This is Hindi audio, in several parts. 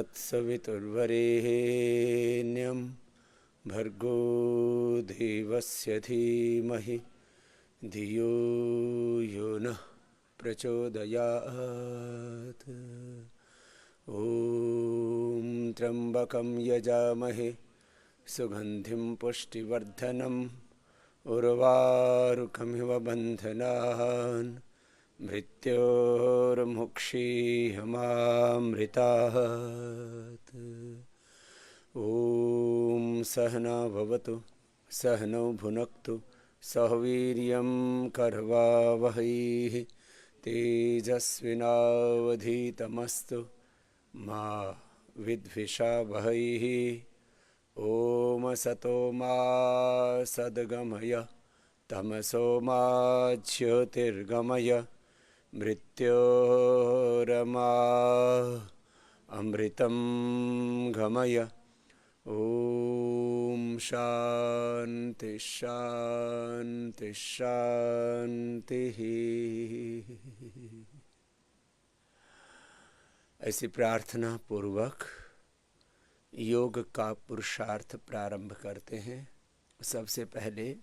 तत्सवितुर्वरेण्यं भर्गो देवस्य धीमहि धियो यो नः प्रचोदयात्। ॐ त्र्यम्बकं यजामहे सुगन्धिं पुष्टिवर्धनम् उर्वारुकमिव बन्धनान् मृत्योर्मुक्षीयमामृतात्। ॐ सहना भवतु सहनौ भुनक्तु सह वीर्यं करवावहै तेजस्विनावधीतमस्तु मा विद्विषावहै। ॐ सतो मा सद्गमय तमसो मा ज्योतिर्गमय मृत्योरमा अमृतं गमय। ॐ शान्ति शान्ति शान्तिः। ऐसी प्रार्थना पूर्वक योग का पुरुषार्थ प्रारंभ करते हैं। सबसे पहले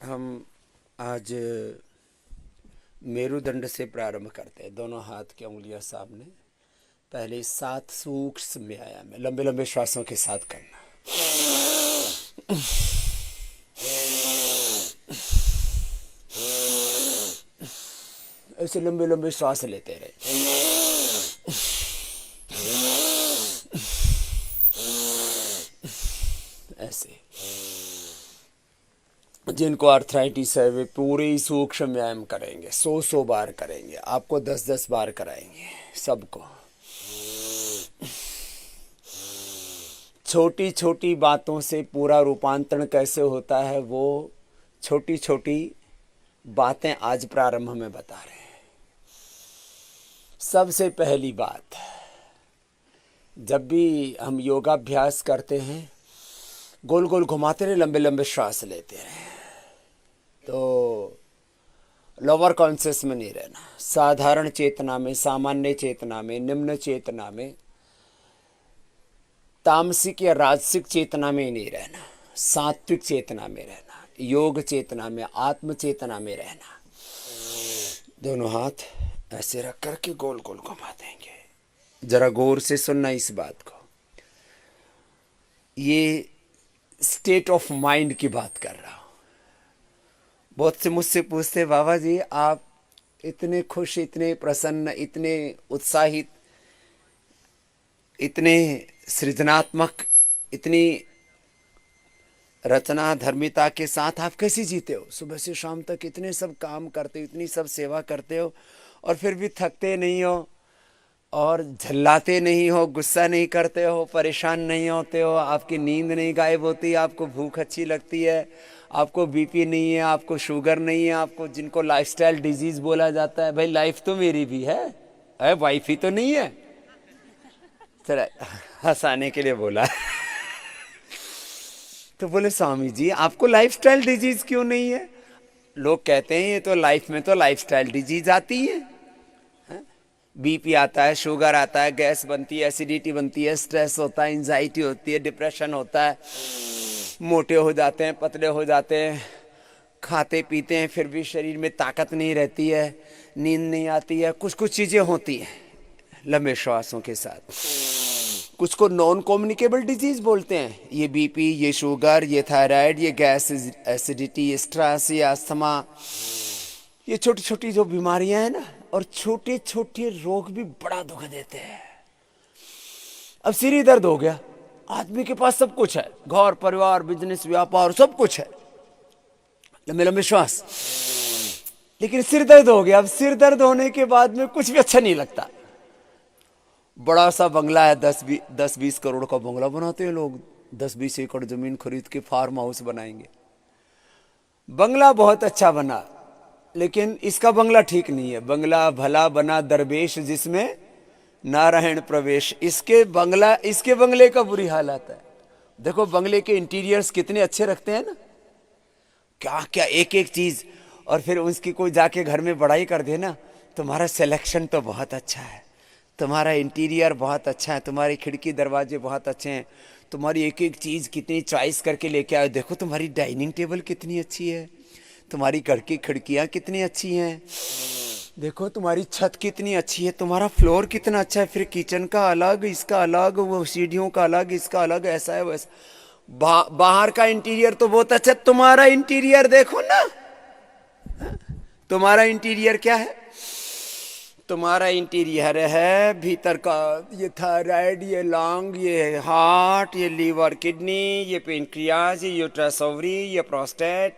हम आज मेरुदंड से प्रारंभ करते हैं। दोनों हाथ की उंगलियां सामने। पहले 7 सूक्ष्म व्यायाम है, लंबे लंबे श्वासों के साथ करना। ऐसे लंबे लंबे श्वास लेते रहे। ऐसे जिनको आर्थराइटिस है वे पूरे ही सूक्ष्म व्यायाम करेंगे, 100 बार करेंगे। आपको 10-10 बार कराएंगे सबको। छोटी छोटी बातों से पूरा रूपांतरण कैसे होता है वो छोटी छोटी बातें आज प्रारंभ में बता रहे हैं। सबसे पहली बात, जब भी हम योगाभ्यास करते हैं गोल गोल घुमाते रहे, लंबे लंबे श्वास लेते रहे, तो लोअर कॉन्शियस में नहीं रहना। साधारण चेतना में, सामान्य चेतना में, निम्न चेतना में, तामसिक या राजसिक चेतना में नहीं रहना, सात्विक चेतना में रहना, योग चेतना में, आत्म चेतना में रहना। दोनों हाथ ऐसे रख करके गोल गोल घुमा देंगे। जरा गौर से सुनना इस बात को। ये स्टेट ऑफ माइंड की बात कर रहा हूं। बहुत से मुझसे पूछते, बाबा जी आप इतने खुश, इतने प्रसन्न, इतने उत्साहित, इतने सृजनात्मक, इतनी रचना धर्मिता के साथ आप कैसे जीते हो? सुबह से शाम तक इतने सब काम करते हो, इतनी सब सेवा करते हो और फिर भी थकते नहीं हो और झल्लाते नहीं हो, गुस्सा नहीं करते हो, परेशान नहीं होते हो, आपकी नींद नहीं गायब होती, आपको भूख अच्छी लगती है, आपको बीपी नहीं है, आपको शुगर नहीं है, आपको जिनको लाइफस्टाइल डिजीज बोला जाता है। भाई लाइफ तो मेरी भी है, अरे वाइफ ही तो नहीं है। चला हंसाने के लिए बोला। तो बोले स्वामी जी आपको लाइफस्टाइल डिजीज क्यों नहीं है? लोग कहते हैं ये तो लाइफ में तो लाइफस्टाइल डिजीज आती है। बीपी आता है, शुगर आता है, गैस बनती है, एसिडिटी बनती है, स्ट्रेस होता है, एंजाइटी होती है, डिप्रेशन होता है, मोटे हो जाते हैं, पतले हो जाते हैं, खाते पीते हैं फिर भी शरीर में ताकत नहीं रहती है, नींद नहीं आती है, कुछ कुछ चीजें होती हैं लंबे श्वासों के साथ। कुछ को नॉन कम्युनिकेबल डिजीज बोलते हैं। ये बीपी, ये शुगर, ये थायराइड, ये गैस, एसिडिटी, ये स्ट्रेस, ये अस्थमा, ये छोटी छोटी जो बीमारियां हैं ना, और छोटे छोटे रोग भी बड़ा दुख देते हैं। अब सिर ही दर्द हो गया, आदमी के पास सब कुछ है, घर परिवार बिजनेस व्यापार सब कुछ है, लंबे लंबे श्वास, लेकिन सिर दर्द हो गया। अब सिर दर्द होने के बाद में कुछ भी अच्छा नहीं लगता। बड़ा सा बंगला है, 10-20 करोड़ का बंगला बनाते हैं लोग, 10-20 एकड़ जमीन खरीद के फार्म हाउस बनाएंगे। बंगला बहुत अच्छा बना, लेकिन इसका बंगला ठीक नहीं है। बंगला भला बना दरवेश जिसमें नारायण प्रवेश। इसके बंगले का बुरी हालत है। देखो बंगले के इंटीरियर्स कितने अच्छे रखते हैं ना, क्या क्या एक एक चीज, और फिर उसकी कोई जाके घर में बड़ाई कर दे ना, तुम्हारा सिलेक्शन तो बहुत अच्छा है, तुम्हारा इंटीरियर बहुत अच्छा है, तुम्हारी खिड़की दरवाजे बहुत अच्छे हैं, तुम्हारी एक एक चीज़ कितनी चॉइस करके लेके आए। देखो तुम्हारी डाइनिंग टेबल कितनी अच्छी है, तुम्हारी घर की खिड़कियाँ कितनी अच्छी हैं, देखो तुम्हारी छत कितनी अच्छी है, तुम्हारा फ्लोर कितना अच्छा है, फिर किचन का अलग, इसका अलग, वो सीढ़ियों का अलग, इसका अलग, ऐसा है वैसा। बाहर का इंटीरियर तो बहुत अच्छा, तुम्हारा इंटीरियर देखो ना। तुम्हारा इंटीरियर क्या है? तुम्हारा इंटीरियर है भीतर का, ये थायराइड, ये लंग, ये हार्ट, ये लीवर किडनी, ये पेनक्रियाज, ये यूट्रस ओवरी, ये प्रोस्टेट,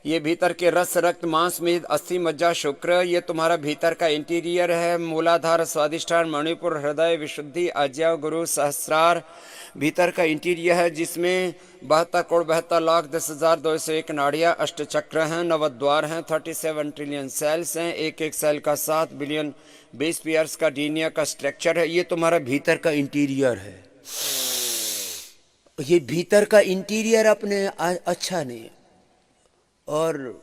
ये भीतर के रस रक्त मांस में अस्थि मज्जा शुक्र, ये तुम्हारा भीतर का इंटीरियर है। मूलाधार स्वादिष्ठान मणिपुर हृदय विशुद्धि आज्ञा गुरु सहस्रार भीतर का इंटीरियर है, जिसमें 72,72,10,201 नाड़ियाँ, अष्ट चक्र हैं, नवद्वार हैं, 37 ट्रिलियन सेल्स हैं, एक एक सेल का 7 बिलियन बेस पेयर्स का डीएनए का स्ट्रक्चर है। ये तुम्हारा भीतर का इंटीरियर है। ये भीतर का इंटीरियर अपने अच्छा नहीं है, और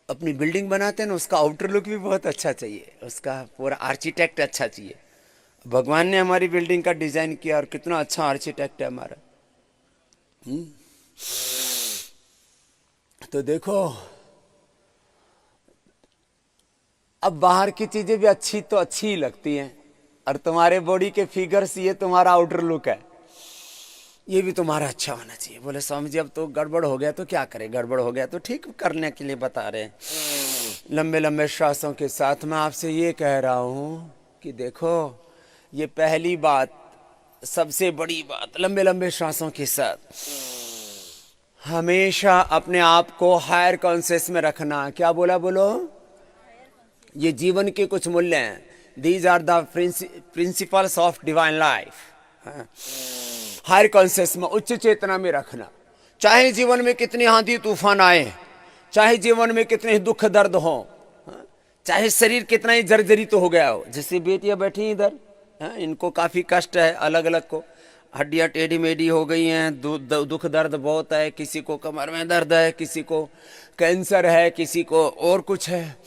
अपनी बिल्डिंग बनाते हैं ना, उसका आउटर लुक भी बहुत अच्छा चाहिए, उसका पूरा आर्किटेक्ट अच्छा चाहिए। भगवान ने हमारी बिल्डिंग का डिजाइन किया, और कितना अच्छा आर्किटेक्ट है हमारा। तो देखो, अब बाहर की चीजें भी अच्छी तो अच्छी ही लगती हैं, और तुम्हारे बॉडी के फिगर्स, ये तुम्हारा आउटर लुक है, ये भी तुम्हारा अच्छा होना चाहिए। बोले स्वामी जी अब तो गड़बड़ हो गया तो क्या करें? गड़बड़ हो गया तो ठीक करने के लिए बता रहे हैं। लंबे लंबे श्वासों के साथ मैं आपसे ये कह रहा हूं कि देखो, ये पहली बात, सबसे बड़ी बात, लंबे लंबे श्वासों के साथ हमेशा अपने आप को हायर कॉन्शियस में रखना। क्या बोला? बोलो। ये जीवन के कुछ मूल्य हैं। These are the principles of divine life. Higher conscious में, उच्च चेतना में रखना। चाहे जीवन में कितनी आंधी तूफान आए, चाहे जीवन में कितने दुख दर्द हो, चाहे शरीर कितना ही जर्जरित तो हो गया हो। जैसे बेटियां बैठी इधर, इनको काफी कष्ट है, अलग अलग को हड्डियां टेढ़ी मेढ़ी हो गई हैं, दुख दर्द बहुत है, किसी को कमर में दर्द है, किसी को कैंसर है, किसी को और कुछ है,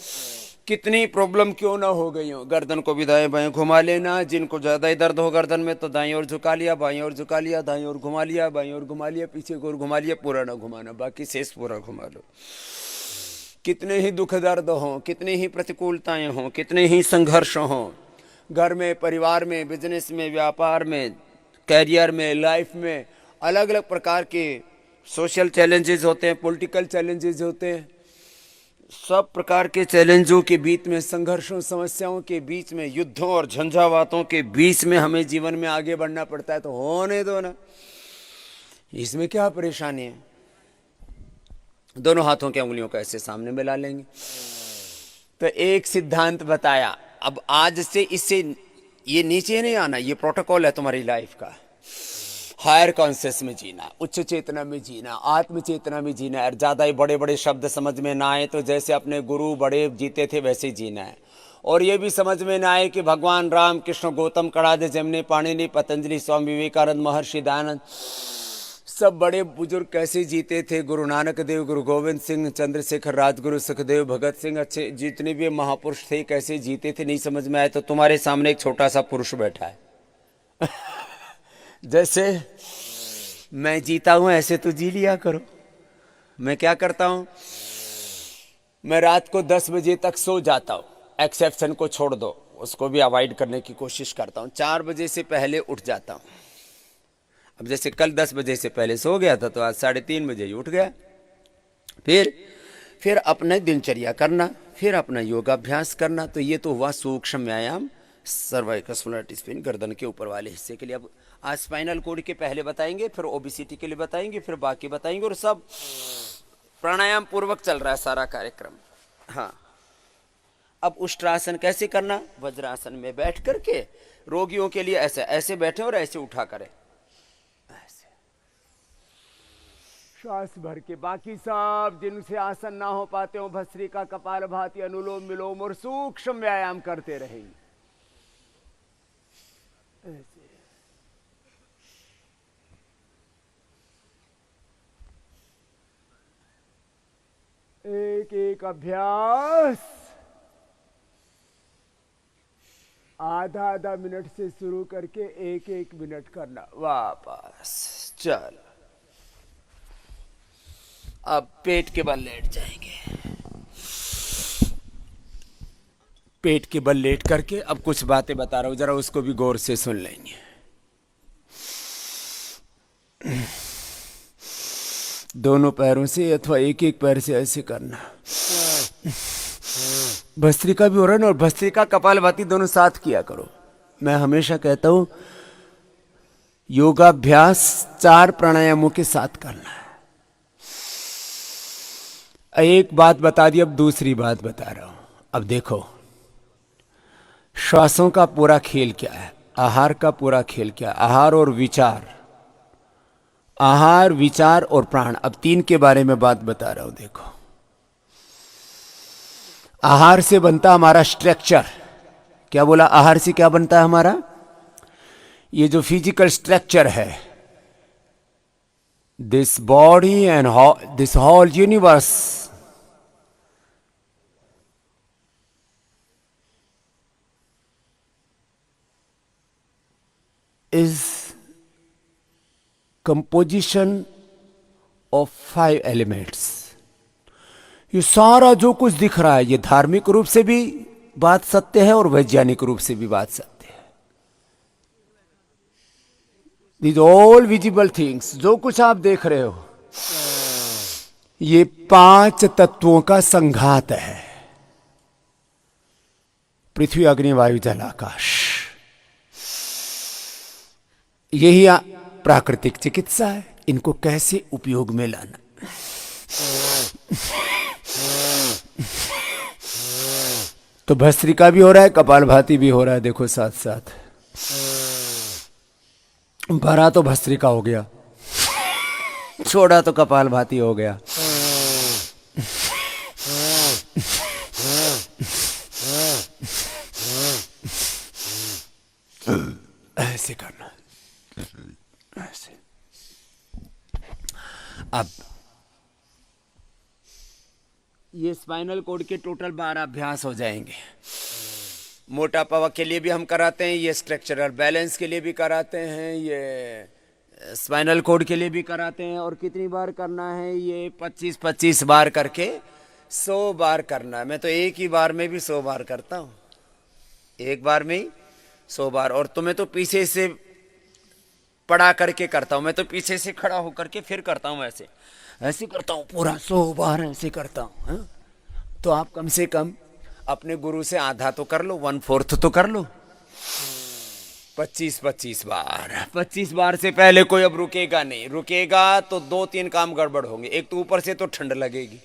कितनी प्रॉब्लम क्यों ना हो गई हो। गर्दन को भी दाएं बाएं घुमा लेना। जिनको ज्यादा ही दर्द हो गर्दन में तो दाएं ओर झुका लिया, बाएं ओर झुका लिया, दाएं ओर घुमा लिया, बाएं ओर घुमा लिया, पीछे को ओर घुमा लिया, पूरा ना घुमाना, बाकी शेष पूरा घुमा लो। कितने ही दुख दर्द हो, कितनी ही प्रतिकूलताएं हो, कितने ही संघर्ष हो, घर में, परिवार में, बिजनेस में, व्यापार में, कैरियर में, लाइफ में, अलग अलग प्रकार के सोशल चैलेंजेस होते हैं, पॉलिटिकल चैलेंजेस होते हैं। सब प्रकार के चैलेंजों के बीच में, संघर्षों, समस्याओं के बीच में, युद्धों और झंझावातों के बीच में हमें जीवन में आगे बढ़ना पड़ता है। तो होने दो ना, इसमें क्या परेशानी है? दोनों हाथों की उंगलियों को ऐसे सामने मिला लेंगे। तो एक सिद्धांत बताया। अब आज से इससे ये नीचे नहीं आना, ये प्रोटोकॉल है तुम्हारी लाइफ का। हायर कॉन्शियस में जीना, उच्च चेतना में जीना, आत्म चेतना में जीना। और ज्यादा ही बड़े बड़े शब्द समझ में ना आए तो जैसे अपने गुरु बड़े जीते थे वैसे ही जीना है। और ये भी समझ में ना आए कि भगवान राम कृष्ण, गौतम कड़ादे, जमने, पाणिनि, पतंजलि, स्वामी विवेकानंद, महर्षि दयानंद, सब बड़े बुजुर्ग कैसे जीते थे। गुरु नानक देव, गुरु गोविंद सिंह, चंद्रशेखर, राजगुरु सुखदेव, भगत सिंह, अच्छे जितने भी महापुरुष थे कैसे जीते थे, नहीं समझ में आए तो तुम्हारे सामने एक छोटा सा पुरुष बैठा है। जैसे मैं जीता हूं ऐसे तो जी लिया करो। मैं क्या करता हूं, मैं रात को 10 बजे तक सो जाता हूं, एक्सेप्शन को छोड़ दो, उसको भी अवॉइड करने की कोशिश करता हूं। 4 बजे से पहले उठ जाता हूं। अब जैसे कल 10 बजे से पहले सो गया था तो आज 3:30 बजे ही उठ गया। फिर अपना दिनचर्या करना, फिर अपना योगाभ्यास करना। तो ये तो हुआ सूक्ष्म व्यायाम, सर्वाइकल स्प्लिट स्पिन, गर्दन के ऊपर वाले हिस्से के लिए। अब आज स्पाइनल कोड के पहले बताएंगे, फिर ओबेसिटी के लिए बताएंगे, फिर बाकी बताएंगे। और सब प्राणायाम पूर्वक चल रहा है सारा कार्यक्रम। हाँ, अब उष्ट्रासन कैसे करना? वज्रासन में बैठ करके रोगियों के लिए ऐसे ऐसे बैठे और ऐसे उठा करें, ऐसे श्वास भर के। बाकी सब जिनसे आसन ना हो पाते हो, भस्त्रिका, कपालभाति, अनुलोम विलोम और सूक्ष्म व्यायाम करते रहेंगे। ऐसे एक एक अभ्यास आधा आधा मिनट से शुरू करके एक एक मिनट करना, वापस चल। अब पेट के बल लेट जाएंगे, पेट के बल लेट करके अब कुछ बातें बता रहा हूं, जरा उसको भी गौर से सुन लेंगे। दोनों पैरों से अथवा एक एक पैर से ऐसे करना। भस्त्रिका भी हो रहा है ना, और भस्त्रिका कपालभाति दोनों साथ किया करो। मैं हमेशा कहता हूं योगाभ्यास 4 प्राणायामों के साथ करना है। एक बात बता दी, अब दूसरी बात बता रहा हूं। अब देखो, श्वासों का पूरा खेल क्या है, आहार का पूरा खेल क्या है, आहार और विचार, आहार विचार और प्राण। अब 3 के बारे में बात बता रहा हूं। देखो, आहार से बनता हमारा स्ट्रक्चर। क्या बोला? आहार से क्या बनता है हमारा? ये जो फिजिकल स्ट्रक्चर है, this body and this whole universe is composition of 5 elements। ये सारा जो कुछ दिख रहा है, ये धार्मिक रूप से भी बात सत्य है और वैज्ञानिक रूप से भी बात सत्य है। These all visible things, जो कुछ आप देख रहे हो, ये 5 तत्वों का संघात है। पृथ्वी, अग्नि, वायु, जल, आकाश। यही प्राकृतिक चिकित्सा है। इनको कैसे उपयोग में लाना। तो भस्त्रिका भी हो रहा है, कपालभाति भी हो रहा है। देखो साथ साथ भरा तो भस्त्रिका हो गया, छोड़ा तो कपालभाति हो गया। ऐसे करना, ऐसे। अब ये स्पाइनल कोड के टोटल 12 अभ्यास हो जाएंगे। मोटापा के लिए भी हम कराते हैं, ये स्ट्रक्चरल बैलेंस के लिए भी कराते हैं, ये स्पाइनल कोड के लिए भी कराते हैं। और कितनी बार करना है? ये 25-25 बार करके 100 बार करना है। मैं तो एक ही बार में भी 100 बार करता हूँ, एक बार में ही 100 बार। और तुम्हें तो पीछे से पड़ा करके करता हूं, मैं तो पीछे से खड़ा होकर के फिर करता हूं, ऐसे ऐसे करता हूं, पूरा 100 बार ऐसे करता हूं। तो आप कम से कम अपने गुरु से आधा तो कर लो, 1/4 तो कर लो। 25-25 बार। 25 बार से पहले कोई अब रुकेगा नहीं। रुकेगा तो 2-3 काम गड़बड़ होंगे। एक तो ऊपर से तो ठंड लगेगी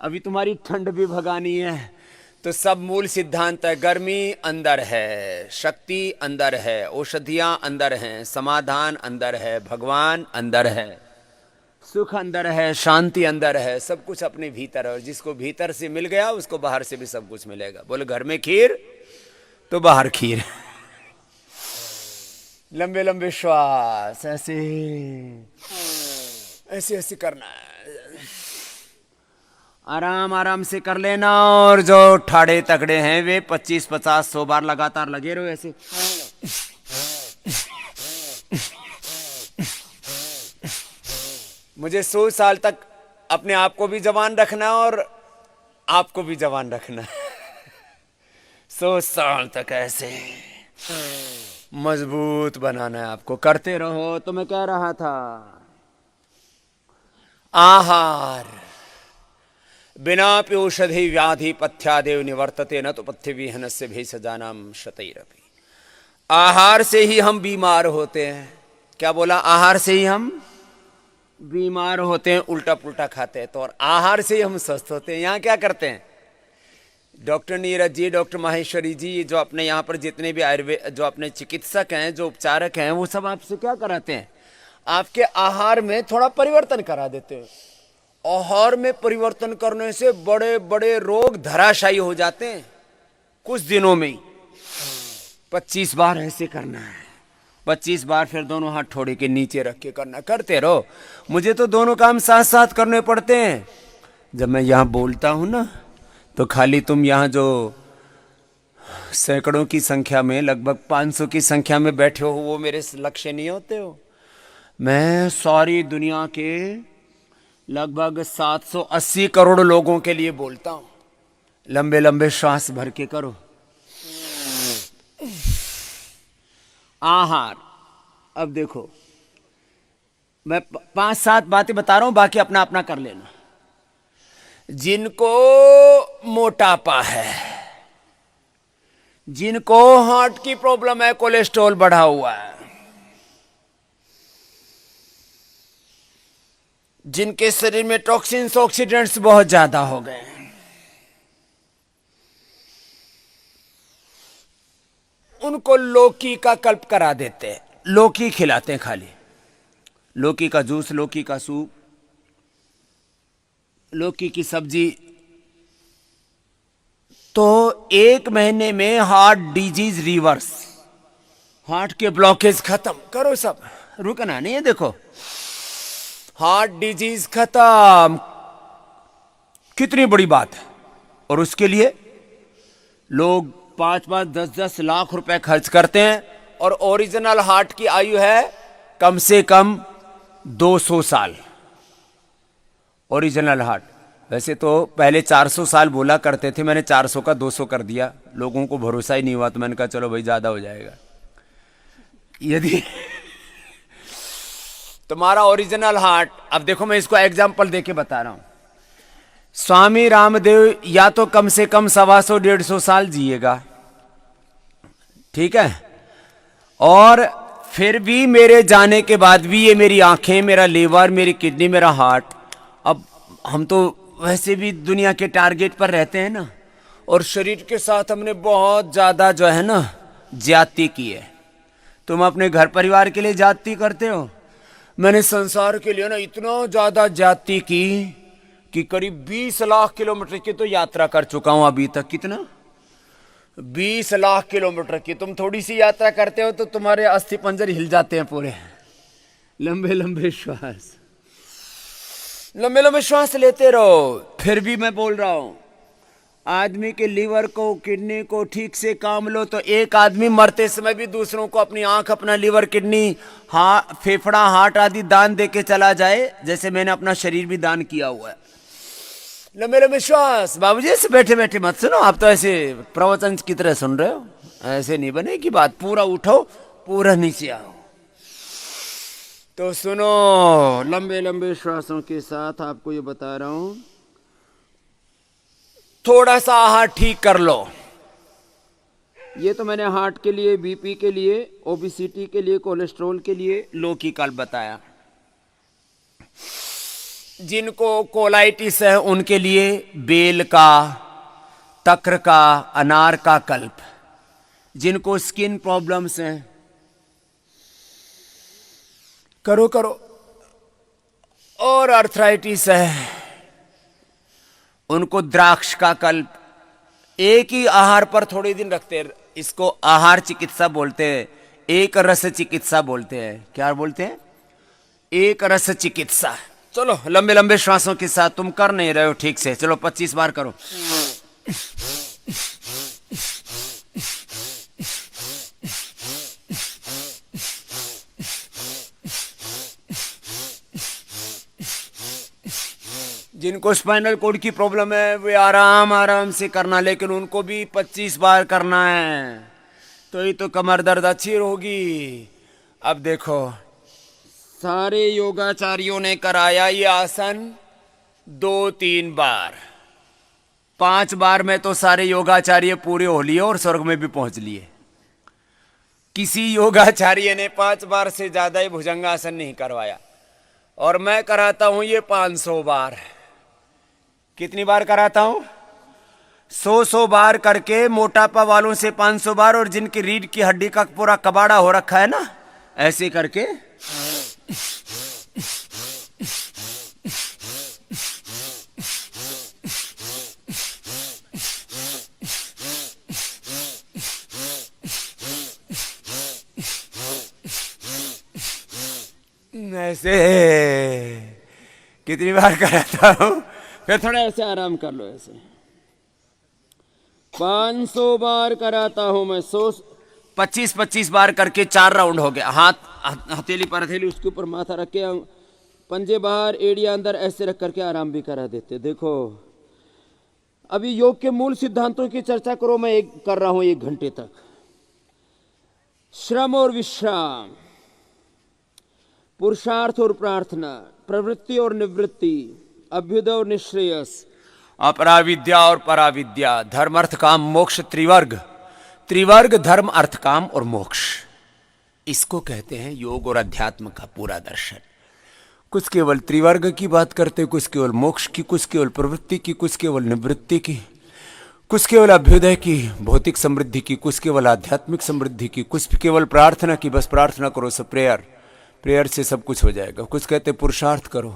अभी तुम्हारी ठंड भी भगानी है। तो सब मूल सिद्धांत है। गर्मी अंदर है, शक्ति अंदर है, औषधियां अंदर हैं, समाधान अंदर है, भगवान अंदर है, सुख अंदर है, शांति अंदर है, सब कुछ अपने भीतर है। और जिसको भीतर से मिल गया उसको बाहर से भी सब कुछ मिलेगा। बोले घर में खीर तो बाहर खीर। लंबे लंबे श्वास, ऐसे ऐसे ऐसे करना है। आराम आराम से कर लेना। और जो ठाड़े तगड़े हैं वे 25-50-100 बार लगातार लगे रहो ऐसे। मुझे 100 साल तक अपने आप को भी जवान रखना और आपको भी जवान रखना। 100 साल तक ऐसे मजबूत बनाना है आपको। करते रहो। तो मैं कह रहा था, आहार बिना औषधि व्याधि पथ्यादेव निवर्तते, न तो पथ्य विहन से भेषजानाम शतैरपि। आहार से ही हम बीमार होते हैं। क्या बोला? आहार से ही हम बीमार होते हैं, उल्टा पुल्टा खाते हैं। तो और आहार से ही हम स्वस्थ होते हैं। यहाँ क्या करते हैं डॉक्टर नीरज जी, डॉक्टर माहेश्वरी जी, जो अपने यहाँ पर जितने भी आयुर्वेद, जो अपने चिकित्सक हैं, जो उपचारक हैं, वो सब आपसे क्या कराते हैं? आपके आहार में थोड़ा परिवर्तन करा देते हैं। आहार में परिवर्तन करने से बड़े बड़े रोग धराशायी हो जाते हैं कुछ दिनों में ही। 25 बार ऐसे करना है। 25 बार फिर दोनों हाथ ठोड़े के नीचे रख के करना। करते रहो। मुझे तो दोनों काम साथ साथ करने पड़ते हैं। जब मैं यहाँ बोलता हूँ ना, तो खाली तुम यहाँ जो सैकड़ों की संख्या में, लगभग 500 की संख्या में बैठे हो, वो मेरे लक्ष्य नहीं होते हो। मैं सारी दुनिया के लगभग 780 करोड़ लोगों के लिए बोलता हूं। लंबे लंबे श्वास भर के करो। आहार, अब देखो मैं 5-7 बातें बता रहा हूं, बाकी अपना अपना कर लेना। जिनको मोटापा है, जिनको हार्ट की प्रॉब्लम है, कोलेस्ट्रॉल बढ़ा हुआ है, जिनके शरीर में टॉक्सिन्स ऑक्सीडेंट्स बहुत ज्यादा हो गए, उनको लौकी का कल्प करा देते हैं। लौकी खिलाते हैं, खाली लौकी का जूस, लौकी का सूप, लौकी की सब्जी। तो 1 महीने में हार्ट डिजीज रिवर्स, हार्ट के ब्लॉकेज खत्म करो सब। रुकना नहीं है, देखो हार्ट डिजीज खत्म, कितनी बड़ी बात है। और उसके लिए लोग 5-5, 10-10 लाख रुपए खर्च करते हैं। और ओरिजिनल हार्ट की आयु है कम से कम 200 साल। ओरिजिनल हार्ट, वैसे तो पहले 400 साल बोला करते थे, मैंने 400 का 200 कर दिया, लोगों को भरोसा ही नहीं हुआ, तो मैंने कहा चलो भाई ज्यादा हो जाएगा। यदि तुम्हारा ओरिजिनल हार्ट, अब देखो मैं इसको एग्जाम्पल देके बता रहा हूं। स्वामी रामदेव या तो कम से कम 125-150 साल जिएगा, ठीक है, और फिर भी मेरे जाने के बाद भी ये मेरी आंखें, मेरा लीवर, मेरी किडनी, मेरा हार्ट, अब हम तो वैसे भी दुनिया के टारगेट पर रहते हैं ना, और शरीर के साथ हमने बहुत ज्यादा जो है ना ज्यादती की है। तुम अपने घर परिवार के लिए ज्यादती करते हो, मैंने संसार के लिए ना इतना ज्यादा ज्यादती की कि करीब 20 लाख किलोमीटर की तो यात्रा कर चुका हूं अभी तक। कितना? 20 लाख किलोमीटर की। तुम थोड़ी सी यात्रा करते हो तो तुम्हारे अस्थि पंजर हिल जाते हैं पूरे। लंबे लंबे श्वास, लंबे लंबे श्वास लेते रहो। फिर भी मैं बोल रहा हूं, आदमी के लीवर को, किडनी को ठीक से काम लो तो एक आदमी मरते समय भी दूसरों को अपनी आंख, अपना लीवर, किडनी, फेफड़ा, हार्ट आदि दान दे के चला जाए, जैसे मैंने अपना शरीर भी दान किया हुआ है। लंबे लंबे श्वास। बाबूजी ऐसे बैठे बैठे मत सुनो, आप तो ऐसे प्रवचन की तरह सुन रहे हो, ऐसे नहीं बनेगी बात। पूरा उठो, पूरा नीचे आओ। तो सुनो, लंबे लंबे श्वासों के साथ आपको ये बता रहा हूं, थोड़ा सा आहार ठीक कर लो। ये तो मैंने हार्ट के लिए, बीपी के लिए, ओबेसिटी के लिए, कोलेस्ट्रॉल के लिए लौकी का बताया। जिनको कोलाइटिस है उनके लिए बेल का, तक्र का, अनार का कल्प। जिनको स्किन प्रॉब्लम्स हैं, करो करो। और अर्थराइटिस है उनको द्राक्ष का कल्प। एक ही आहार पर थोड़े दिन रखते हैं, इसको आहार चिकित्सा बोलते हैं, एक रस चिकित्सा बोलते हैं। क्या बोलते हैं? एक रस चिकित्सा। चलो लंबे लंबे श्वासों के साथ, तुम कर नहीं रहे हो ठीक से, चलो 25 बार करो। जिनको स्पाइनल कोड की प्रॉब्लम है वे आराम आराम से करना, लेकिन उनको भी 25 बार करना है, तो ये तो कमर दर्द अच्छी होगी। अब देखो, सारे योगाचार्यों ने कराया ये आसन 2-3 बार, 5 बार में तो सारे योगाचार्य पूरे हो लिए और स्वर्ग में भी पहुंच लिए। किसी योगाचार्य ने 5 बार से ज्यादा ही भुजंगासन नहीं करवाया, और मैं कराता हूं ये 500 बार। कितनी बार कराता हूं? 100 बार करके, मोटापा वालों से 500 बार, और जिनकी रीढ़ की हड्डी का पूरा कबाड़ा हो रखा है ना, ऐसे करके ऐसे कितनी बार कराता हूं। फिर थोड़ा ऐसे आराम कर लो, ऐसे 500 बार कराता हूं मैं। 25-25 बार करके 4 राउंड हो गया। हाथ हथेली पर हथेली उसके ऊपर माथा रख के, पंजे बाहर एड़िया अंदर ऐसे रख करके आराम भी करा देते। देखो अभी योग के मूल सिद्धांतों की चर्चा करो, मैं कर रहा हूं 1 घंटे तक। श्रम और विश्राम, पुरुषार्थ और प्रार्थना, प्रवृत्ति और निवृत्ति, अभ्युदय और निश्रेयस, अपराविद्या और पराविद्या, धर्म अर्थ काम मोक्ष, त्रिवर्ग। त्रिवर्ग धर्म अर्थ काम और मोक्ष, इसको कहते हैं योग और अध्यात्म का पूरा दर्शन। कुछ केवल त्रिवर्ग की बात करते, कुछ केवल मोक्ष की, कुछ केवल प्रवृत्ति की, कुछ केवल निवृत्ति की, कुछ केवल अभ्युदय की, भौतिक समृद्धि की, कुछ केवल आध्यात्मिक समृद्धि की, कुछ केवल प्रार्थना की, बस प्रार्थना करो सब प्रेयर, प्रेयर से सब कुछ हो जाएगा। कुछ कहते हैं पुरुषार्थ करो,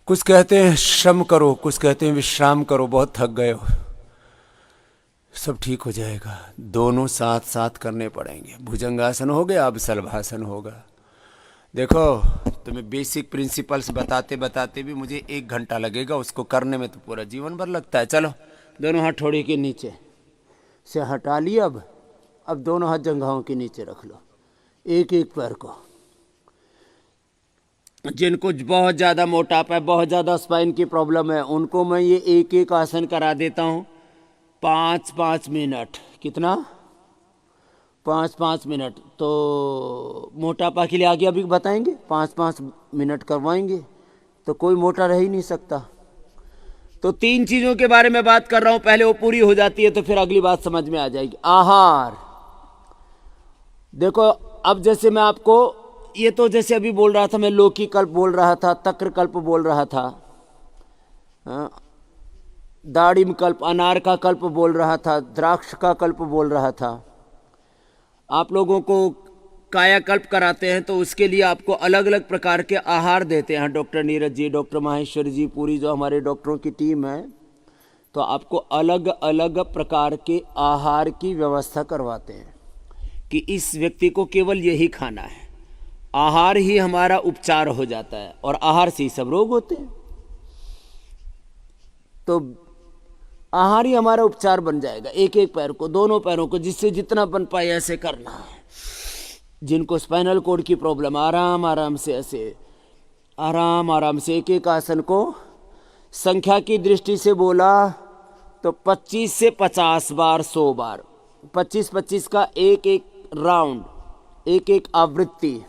कुछ कहते हैं श्रम करो, कुछ कहते हैं विश्राम करो, बहुत थक गए हो, सब ठीक हो जाएगा। दोनों साथ साथ करने पड़ेंगे। भुजंगासन हो गया, अब शलभासन होगा। देखो तुम्हें बेसिक प्रिंसिपल्स बताते बताते भी मुझे 1 घंटा लगेगा, उसको करने में तो पूरा जीवन भर लगता है। चलो दोनों हाथ ठोड़ी के नीचे से हटा लिए। अब दोनों हाथ जंघाओं के नीचे रख लो, एक एक पैर को। जिनको बहुत ज़्यादा मोटापा है, बहुत ज़्यादा स्पाइन की प्रॉब्लम है, उनको मैं ये एक एक आसन करा देता हूँ 5-5 मिनट। कितना? 5-5 मिनट। तो मोटापा के लिए आगे अभी बताएंगे, 5-5 मिनट करवाएंगे तो कोई मोटा रह ही नहीं सकता। तो 3 चीज़ों के बारे में बात कर रहा हूँ, पहले वो पूरी हो जाती है तो फिर अगली बात समझ में आ जाएगी। आहार, देखो अब जैसे मैं आपको ये तो जैसे अभी बोल रहा था, मैं लौकी कल्प बोल रहा था, तक्र कल्प बोल रहा था, दाड़िम कल्प, अनार का कल्प बोल रहा था, द्राक्ष का कल्प बोल रहा था। आप लोगों को कायाकल्प कराते हैं तो उसके लिए आपको अलग अलग प्रकार के आहार देते हैं डॉक्टर नीरज जी, डॉक्टर माहेश्वर जी, पूरी जो हमारे डॉक्टरों की टीम है, तो आपको अलग अलग प्रकार के आहार की व्यवस्था करवाते हैं कि इस व्यक्ति को केवल यही खाना है। आहार ही हमारा उपचार हो जाता है और आहार से ही सब रोग होते हैं। तो आहार ही हमारा उपचार बन जाएगा। एक एक पैर को, दोनों पैरों को, जिससे जितना बन पाए ऐसे करना है। जिनको स्पाइनल कोड की प्रॉब्लम, आराम आराम से ऐसे आराम आराम से एक एक आसन को संख्या की दृष्टि से बोला तो 25 से 50 बार, 100 बार, 25-25 का एक एक राउंड, एक एक आवृत्ति।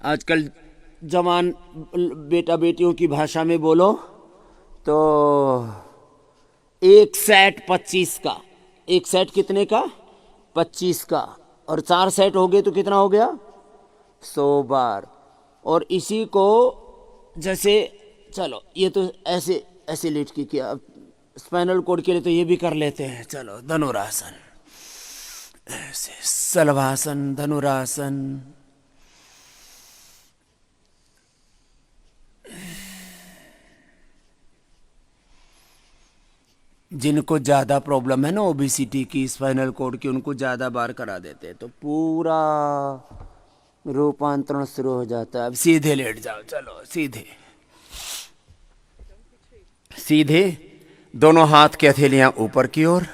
आजकल जवान बेटा बेटियों की भाषा में बोलो तो 1 सेट 25 का। 1 सेट कितने का? 25 का। और 4 सेट हो गए तो कितना हो गया? 100 बार। और इसी को जैसे, चलो ये तो ऐसे ऐसे लेट के किया, अब स्पाइनल कोड के लिए तो ये भी कर लेते हैं। चलो धनुरासन, ऐसे शलभासन, धनुरासन। जिनको ज़्यादा प्रॉब्लम है ना ओबेसिटी की, स्पाइनल कोड की, उनको ज़्यादा बार करा देते हैं तो पूरा रूपांतरण शुरू हो जाता है। अब सीधे लेट जाओ, चलो सीधे सीधे, दोनों हाथ की हथेलियाँ ऊपर की ओर।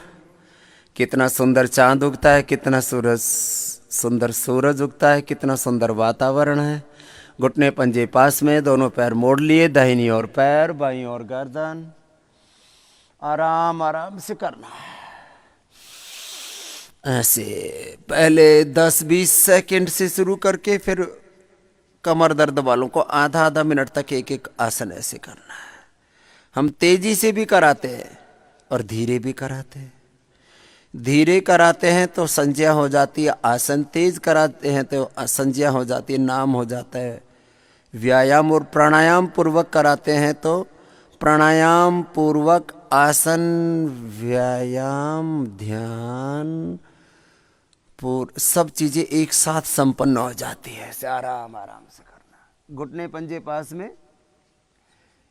कितना सुंदर चांद उगता है, कितना सुंदर सूरज उगता है, कितना सुंदर वातावरण है। घुटने पंजे पास में, दोनों पैर मोड़ लिए, दाहिनी ओर पैर, बाईं ओर गर्दन। आराम आराम से करना है ऐसे। पहले 10-20 सेकंड से शुरू करके फिर कमर दर्द वालों को आधा आधा मिनट तक एक एक आसन ऐसे करना है। हम तेजी से भी कराते हैं और धीरे भी कराते हैं। धीरे कराते हैं तो संज्ञा हो जाती है आसन, तेज कराते हैं तो संज्ञा हो जाती है नाम हो जाता है। व्यायाम और प्राणायाम पूर्वक कराते हैं तो प्राणायाम पूर्वक आसन, व्यायाम, ध्यान, सब चीजें एक साथ संपन्न हो जाती है। ऐसे आराम आराम से करना। घुटने पंजे पास में,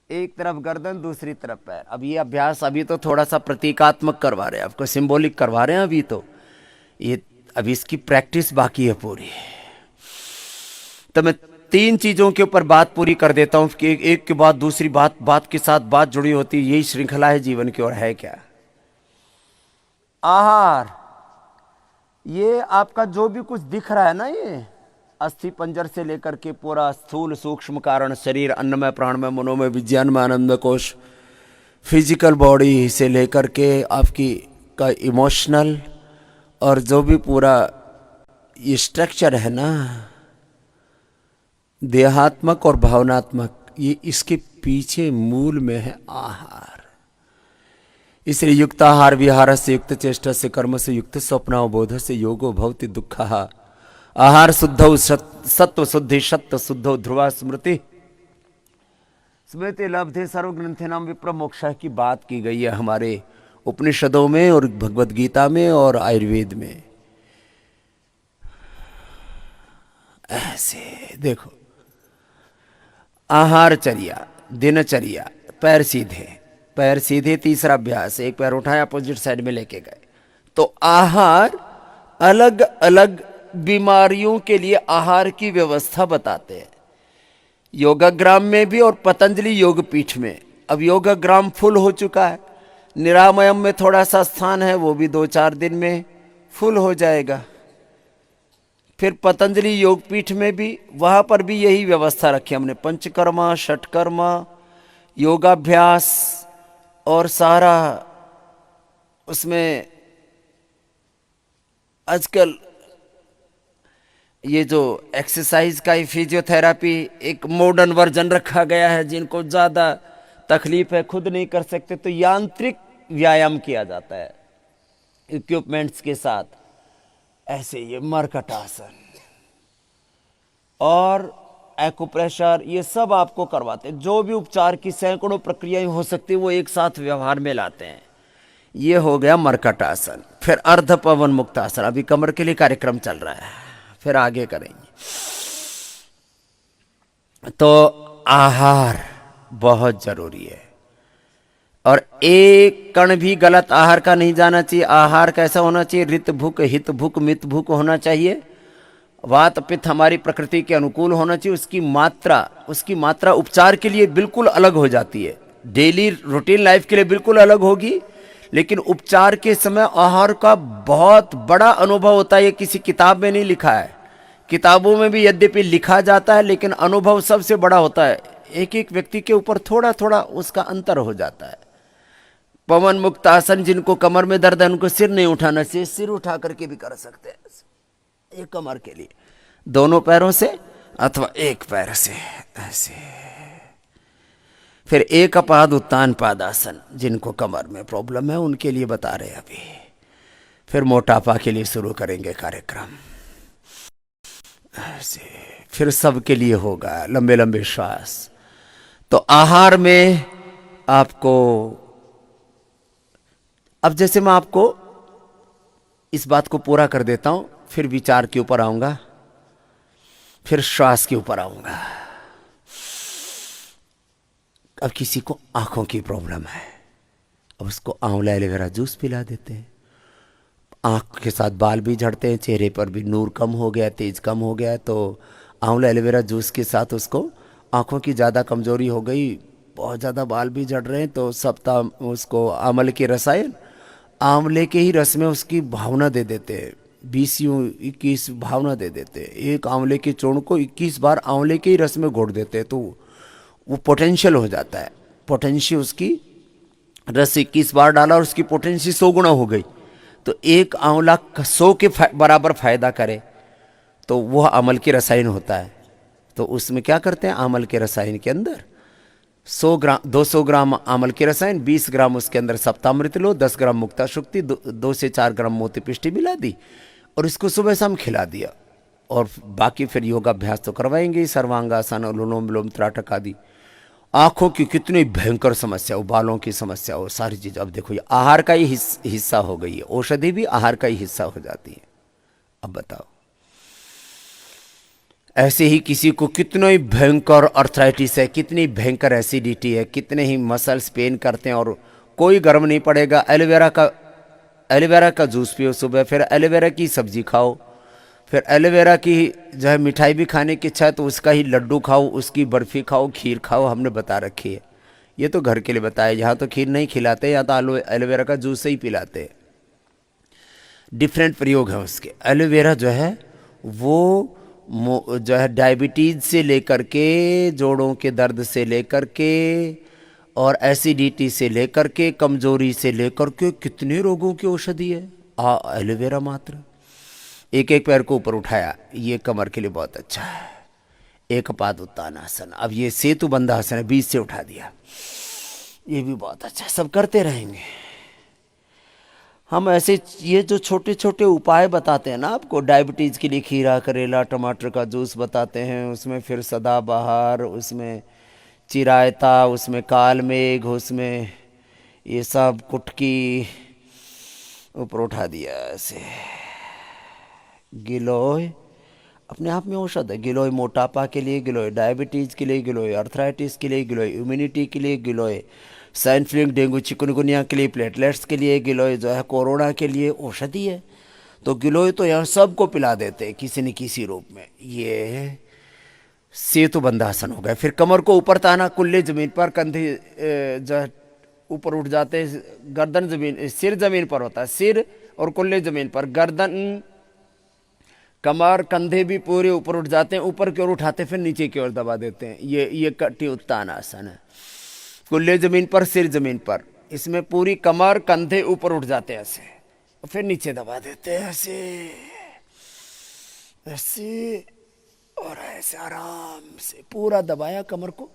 एक तरफ गर्दन, दूसरी तरफ पैर। अब ये अभ्यास अभी तो थोड़ा सा प्रतीकात्मक करवा रहे हैं, आपको सिंबॉलिक करवा रहे हैं अभी तो, ये अभी इसकी प्रैक्टिस बाकी है पूरी। तो मैं 3 चीजों के ऊपर बात पूरी कर देता हूं कि एक के बाद दूसरी बात के साथ बात जुड़ी होती है। यही श्रृंखला है जीवन की, और है क्या? आहार, ये आपका जो भी कुछ दिख रहा है ना, ये अस्थि पंजर से लेकर के पूरा स्थूल सूक्ष्म कारण शरीर, अन्नमय प्राणमय मनोमय विज्ञानमय आनंद कोश, फिजिकल बॉडी से लेकर के आपकी का इमोशनल और जो भी पूरा ये स्ट्रक्चर है ना, देहात्मक और भावनात्मक, ये इसके पीछे मूल में है आहार। इसलिए युक्त आहार विहार से युक्त चेष्टा से कर्म से युक्त स्वप्नावबोध से योगो भवति दुःख। आहार शुद्धौ सत्व शुद्धि सत्व शुद्धौ ध्रुवा स्मृति स्मृति लब्धे सर्वग्रंथे नाम विप्र मोक्ष की बात की गई है हमारे उपनिषदों में और भगवद गीता में और आयुर्वेद में। ऐसे देखो, आहारचर्या, दिनचर्या, पैर सीधे, तीसरा अभ्यास, एक पैर उठाया अपोजिट साइड में लेके गए। तो आहार, अलग अलग बीमारियों के लिए आहार की व्यवस्था बताते हैं, योगाग्राम में भी और पतंजलि योग पीठ में। अब योगाग्राम फुल हो चुका है, निरामयम में थोड़ा सा स्थान है, वो भी 2-4 दिन में फुल हो जाएगा। फिर पतंजलि योग पीठ में भी, वहाँ पर भी यही व्यवस्था रखी हमने, पंचकर्मा, षटकर्मा, योगाभ्यास और सारा उसमें आजकल ये जो एक्सरसाइज का ही फिजियोथेरापी एक मॉडर्न वर्जन रखा गया है। जिनको ज़्यादा तकलीफ है, खुद नहीं कर सकते, तो यांत्रिक व्यायाम किया जाता है इक्विपमेंट्स के साथ। ऐसे ये मरकट आसन और एक्यूप्रेशर, ये सब आपको करवाते हैं। जो भी उपचार की सैकड़ों प्रक्रियाएं हो सकती है, वो एक साथ व्यवहार में लाते हैं। ये हो गया मरकट आसन। फिर अर्ध पवन मुक्त आसन, अभी कमर के लिए कार्यक्रम चल रहा है, फिर आगे करेंगे। तो आहार बहुत जरूरी है और एक कण भी गलत आहार का नहीं जाना चाहिए। आहार कैसा होना चाहिए? रित भूख, हित भूख, मित भूख होना चाहिए। वात पित्त हमारी प्रकृति के अनुकूल होना चाहिए। उसकी मात्रा उपचार के लिए बिल्कुल अलग हो जाती है, डेली रूटीन लाइफ के लिए बिल्कुल अलग होगी, लेकिन उपचार के समय आहार का बहुत बड़ा अनुभव होता है। ये किसी किताब में नहीं लिखा है, किताबों में भी यद्यपि लिखा जाता है, लेकिन अनुभव सबसे बड़ा होता है। एक एक व्यक्ति के ऊपर थोड़ा थोड़ा उसका अंतर हो जाता है। पवन मुक्त आसन, जिनको कमर में दर्द है उनको सिर नहीं उठाना चाहिए, सिर उठा करके भी कर सकते हैं। ये कमर के लिए दोनों पैरों से अथवा एक पैर से ऐसे। फिर एक अपाद उत्तान पादासन, जिनको कमर में प्रॉब्लम है उनके लिए बता रहे हैं अभी। फिर मोटापा के लिए शुरू करेंगे कार्यक्रम ऐसे। फिर सबके लिए होगा लंबे लंबे श्वास। तो आहार में आपको, अब जैसे मैं आपको इस बात को पूरा कर देता हूं, फिर विचार के ऊपर आऊंगा, फिर श्वास के ऊपर आऊंगा। अब किसी को आंखों की प्रॉब्लम है, अब उसको आंवला एलोवेरा जूस पिला देते हैं। आंख के साथ बाल भी झड़ते हैं, चेहरे पर भी नूर कम हो गया, तेज कम हो गया, तो आंवला एलोवेरा जूस के साथ उसको आंखों की ज़्यादा कमजोरी हो गई, बहुत ज़्यादा बाल भी झड़ रहे हैं, तो सप्ताह उसको आंवले के रसायन, आंवले के ही रस में उसकी भावना दे देते हैं, 20-21 भावना दे देते हैं। एक आंवले के चूर्ण को 21 बार आंवले के ही रस में घोट देते हैं, तो वो पोटेंशियल हो जाता है। पोटेंशियल, उसकी रस 21 बार डाला और उसकी पोटेंशियल 100 गुना हो गई। तो एक आंवला 100 के बराबर फायदा करे, तो वह आंवल के रसायन होता है। तो उसमें क्या करते हैं, आंवल के रसायन के अंदर 200 ग्राम आंवल के रसायन, 20 ग्राम उसके अंदर सप्तामृत लो, 10 ग्राम मुक्ता शुक्ति, 2 से 4 ग्राम मोती पिष्टी मिला दी और इसको सुबह शाम खिला दिया। और बाकी फिर योगाभ्यास तो करवाएंगे, सर्वांगासन, अनुलोम विलोम, त्राटक आदि। आंखों की कितनी भयंकर समस्या हो, बालों की समस्या हो, सारी चीज। अब देखो, ये आहार का ही हिस्सा हो गई है, औषधि भी आहार का ही हिस्सा हो जाती है। अब बताओ, ऐसे ही किसी को कितना ही भयंकर अर्थराइटिस है, कितनी भयंकर एसिडिटी है, कितने ही मसल्स पेन करते हैं और कोई गर्म नहीं पड़ेगा। एलोवेरा का जूस पियो सुबह, फिर एलोवेरा की सब्जी खाओ, फिर एलोवेरा की जो है मिठाई भी खाने की इच्छा है तो उसका ही लड्डू खाओ, उसकी बर्फ़ी खाओ, खीर खाओ, हमने बता रखी है। ये तो घर के लिए बताया, यहाँ तो खीर नहीं खिलाते, या तो एलोवेरा का जूस ही पिलाते। डिफरेंट प्रयोग है उसके। एलोवेरा जो है वो जो है डायबिटीज़ से लेकर के, जोड़ों के दर्द से लेकर के, और एसिडिटी से लेकर के, कमजोरी से लेकर के कितने रोगों की औषधि है एलोवेरा मात्र। एक एक पैर को ऊपर उठाया, ये कमर के लिए बहुत अच्छा है। एक पाद उत्तानासन। अब ये सेतु बंधासन है, बीच से उठा दिया, ये भी बहुत अच्छा है। सब करते रहेंगे हम ऐसे। ये जो छोटे छोटे उपाय बताते हैं ना आपको, डायबिटीज़ के लिए खीरा, करेला, टमाटर का जूस बताते हैं, उसमें फिर सदाबहार, उसमें चिरायता, उसमें काल मेघ, उसमें ये सब कुटकी ऊपर उठा दिया ऐसे। गिलोय अपने आप में औषध है। गिलोय मोटापा के लिए, गिलोय डायबिटीज़ के लिए, गिलोय अर्थराइटिस के लिए, गिलोय इम्यूनिटी के लिए, गिलोय स्वाइन फ्लू, डेंगू, चिकनगुनिया के लिए, प्लेटलेट्स के लिए, गिलोय जो है कोरोना के लिए औषधि है। तो गिलोय तो यहाँ सबको पिला देते हैं किसी न किसी रूप में। ये सेतु बंधासन हो गया। फिर कमर को ऊपर ताना, कुल्ले जमीन पर, कंधे जो है ऊपर उठ जाते, गर्दन जमीन, सिर जमीन पर होता है, सिर और कुल्ले जमीन पर, गर्दन, कमर, कंधे भी पूरे ऊपर उठ जाते हैं, ऊपर की ओर उठाते फिर नीचे की ओर दबा देते हैं। ये कटी उत्तान आसन है। कुल्ले जमीन पर, सिर जमीन पर, इसमें पूरी कमर, कंधे ऊपर उठ जाते हैं ऐसे, और फिर नीचे दबा देते हैं ऐसे ऐसे और ऐसे आराम से पूरा दबाया, कमर को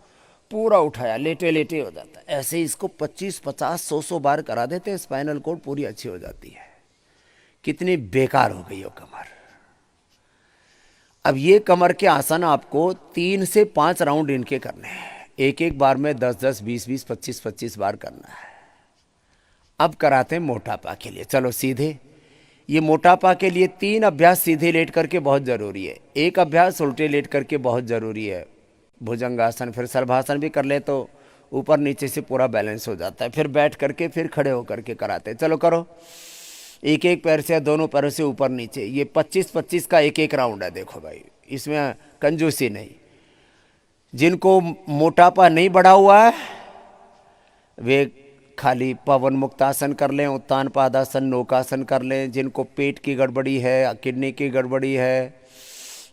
पूरा उठाया, लेटे लेटे हो जाता है ऐसे। इसको 25, 50, 100 बार करा देते हैं, स्पाइनल कॉर्ड पूरी अच्छी हो जाती है। कितनी बेकार हो गई हो कमर। अब ये कमर के आसन आपको 3 से 5 राउंड इनके करने हैं, एक एक बार में 10-10, 20-20, 25-25 बार करना है। अब कराते हैं मोटापा के लिए। चलो सीधे, ये मोटापा के लिए 3 अभ्यास सीधे लेट करके बहुत ज़रूरी है, एक अभ्यास उल्टे लेट करके बहुत ज़रूरी है। भुजंगासन, फिर सर्वासन भी कर ले तो ऊपर नीचे से पूरा बैलेंस हो जाता है। फिर बैठ करके फिर खड़े होकर के कराते हैं। चलो करो, एक एक पैर से या दोनों पैरों से ऊपर नीचे। ये 25-25 का एक एक राउंड है। देखो भाई, इसमें कंजूसी नहीं। जिनको मोटापा नहीं बढ़ा हुआ है वे खाली पवन मुक्तासन कर लें, उत्तान पादासन, नौकासन कर लें। जिनको पेट की गड़बड़ी है, किडनी की गड़बड़ी है,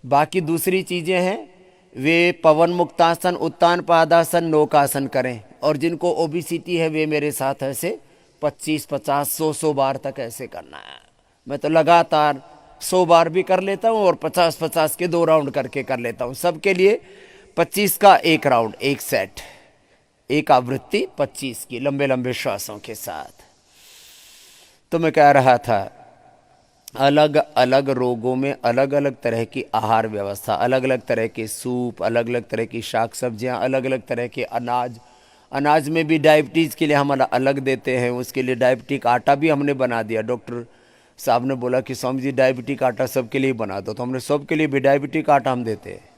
बाकी दूसरी चीज़ें हैं, वे पवन मुक्तासन, उत्तान पादासन, नौकासन करें। और जिनको ओबिसिटी है वे मेरे साथ ऐसे 25, 50, 100 बार तक ऐसे करना है। मैं तो लगातार 100 बार भी कर लेता हूँ और 50-50 के 2 राउंड करके कर लेता हूँ। सबके लिए 25 का एक राउंड, एक सेट, एक आवृत्ति 25 की, लंबे लंबे श्वासों के साथ। तो मैं कह रहा था, अलग अलग रोगों में अलग अलग तरह की आहार व्यवस्था, अलग अलग तरह के सूप, अलग अलग तरह की शाक सब्जियां, अलग अलग तरह के अनाज। अनाज में भी डायबिटीज़ के लिए हम अलग देते हैं, उसके लिए डायबिटिक आटा भी हमने बना दिया। डॉक्टर साहब ने बोला कि स्वामी जी डायबिटिक आटा सबके लिए बना दो, तो हमने सबके लिए भी डायबिटिक आटा हम देते हैं।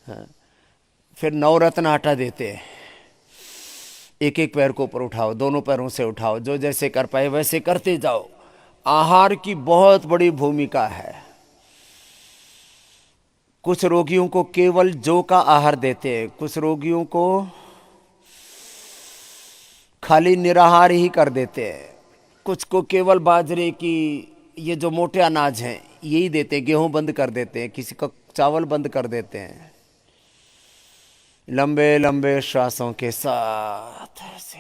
हाँ। फिर नवरत्न आटा देते हैं। एक एक पैर को ऊपर उठाओ, दोनों पैरों से उठाओ, जो जैसे कर पाए वैसे करते जाओ। आहार की बहुत बड़ी भूमिका है। कुछ रोगियों को केवल जौ का आहार देते हैं, कुछ रोगियों को खाली निराहार ही कर देते हैं, कुछ को केवल बाजरे की, ये जो मोटे अनाज हैं यही देते हैं, गेहूं बंद कर देते हैं, किसी का चावल बंद कर देते हैं। लंबे लंबे श्वासों के साथ ऐसे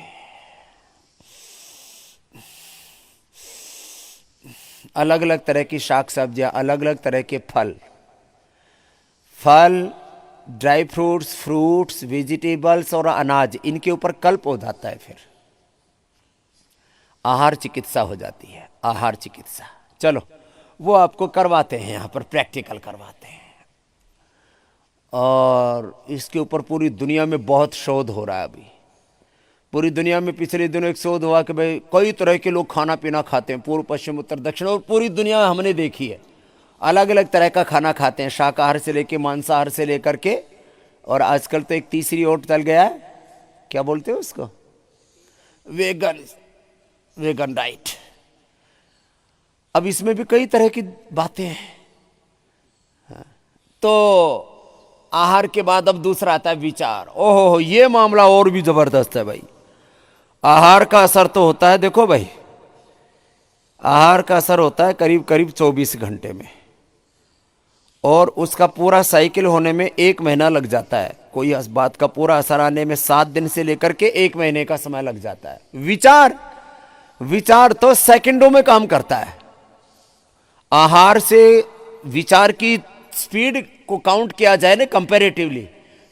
अलग अलग तरह की शाक सब्जियां, अलग अलग तरह के फल, ड्राई फ्रूट्स, फ्रूट्स, वेजिटेबल्स और अनाज, इनके ऊपर कल्प हो जाता है। फिर आहार चिकित्सा हो जाती है, आहार चिकित्सा। चलो वो आपको करवाते हैं, यहाँ पर प्रैक्टिकल करवाते हैं। और इसके ऊपर पूरी दुनिया में बहुत शोध हो रहा है अभी। पूरी दुनिया में पिछले दिनों एक शोध हुआ कि भाई कई तरह के लोग खाना पीना खाते हैं, पूर्व, पश्चिम, उत्तर, दक्षिण, और पूरी दुनिया हमने देखी है अलग अलग तरह का खाना खाते हैं, शाकाहार से लेके मांसाहार से लेकर के। और आजकल तो एक तीसरी ओर चल गया है, क्या बोलते हैं उसको, वेगन डाइट। अब इसमें भी कई तरह की बातें हैं। तो आहार के बाद अब दूसरा आता है विचार। ओहो, ये मामला और भी जबरदस्त है भाई। आहार का असर तो होता है, देखो भाई, आहार का असर होता है करीब करीब 24 घंटे में, और उसका पूरा साइकिल होने में 1 महीना लग जाता है। कोई इस बात का पूरा असर आने में 7 दिन से लेकर के 1 महीने का समय लग जाता है। विचार तो सेकंडों में काम करता है। आहार से विचार की स्पीड को काउंट किया जाए ना कंपैरेटिवली,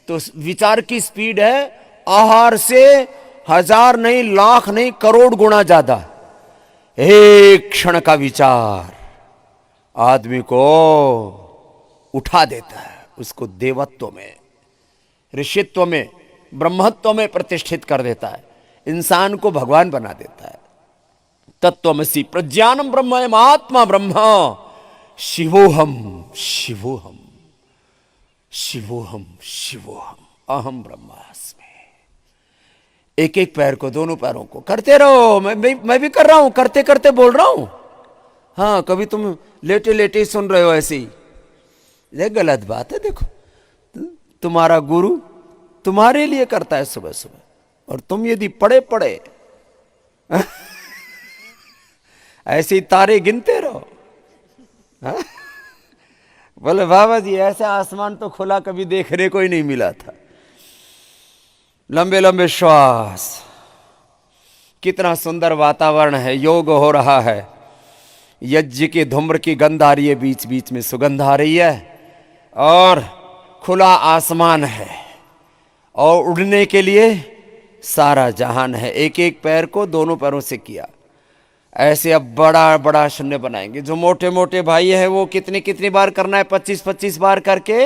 तो विचार की स्पीड है आहार से 1000 नहीं, लाख नहीं, करोड़ गुना ज्यादा। एक क्षण का विचार आदमी को उठा देता है, उसको देवत्व में, ऋषित्व में, ब्रह्मत्व में प्रतिष्ठित कर देता है, इंसान को भगवान बना देता है। तत्वमसि प्रज्ञानम ब्रह्म आत्मा ब्रह्म शिवोहम शिवोहम शिवोहम शिवोहम अहम ब्रह्मास्मि। एक एक पैर को, दोनों पैरों को करते रहो। मैं भी कर रहा हूं, करते करते बोल रहा हूं। हाँ, कभी तुम लेटे लेटे सुन रहे हो ऐसे ही, ये गलत बात है। देखो, तुम्हारा गुरु तुम्हारे लिए करता है सुबह सुबह, और तुम यदि पड़े पड़े ऐसे ही तारे गिनते रहो। हाँ? बोले बाबा जी ऐसे आसमान तो खुला कभी देखने को ही नहीं मिला था। लंबे लंबे श्वास, कितना सुंदर वातावरण है, योग हो रहा है, यज्ञ के धूम्र की गंध आ रही है, बीच बीच में सुगंध आ रही है, और खुला आसमान है, और उड़ने के लिए सारा जहान है। एक एक पैर को दोनों पैरों से किया। ऐसे अब बड़ा बड़ा शून्य बनाएंगे। जो मोटे मोटे भाई है वो कितनी कितनी बार करना है? 25-25 बार करके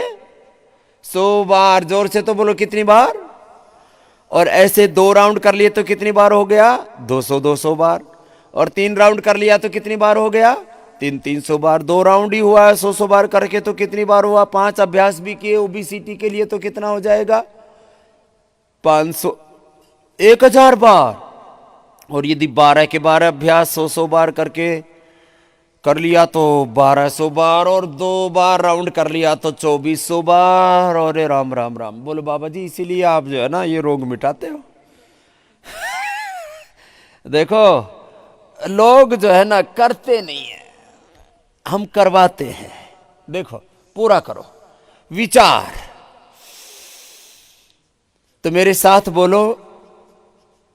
100 बार। जोर से तो बोलो, कितनी बार? और ऐसे 2 राउंड कर लिए तो कितनी बार हो गया? 200 बार। और 3 राउंड कर लिया तो कितनी बार हो गया? 300 बार। 2 राउंड ही हुआ है, 100 बार करके तो कितनी बार हुआ? 5 अभ्यास भी किए ओबीसीटी के लिए तो कितना हो जाएगा? 500, 1000 बार। और यदि 12 के 12 अभ्यास 100 बार करके कर लिया तो 1200 बार, और 2 बार राउंड कर लिया तो 2400 बार। और राम राम राम। बोलो बाबा जी, इसीलिए आप जो है ना ये रोग मिटाते हो। देखो, लोग जो है ना करते नहीं है, हम करवाते हैं। देखो, पूरा करो विचार। तो मेरे साथ बोलो,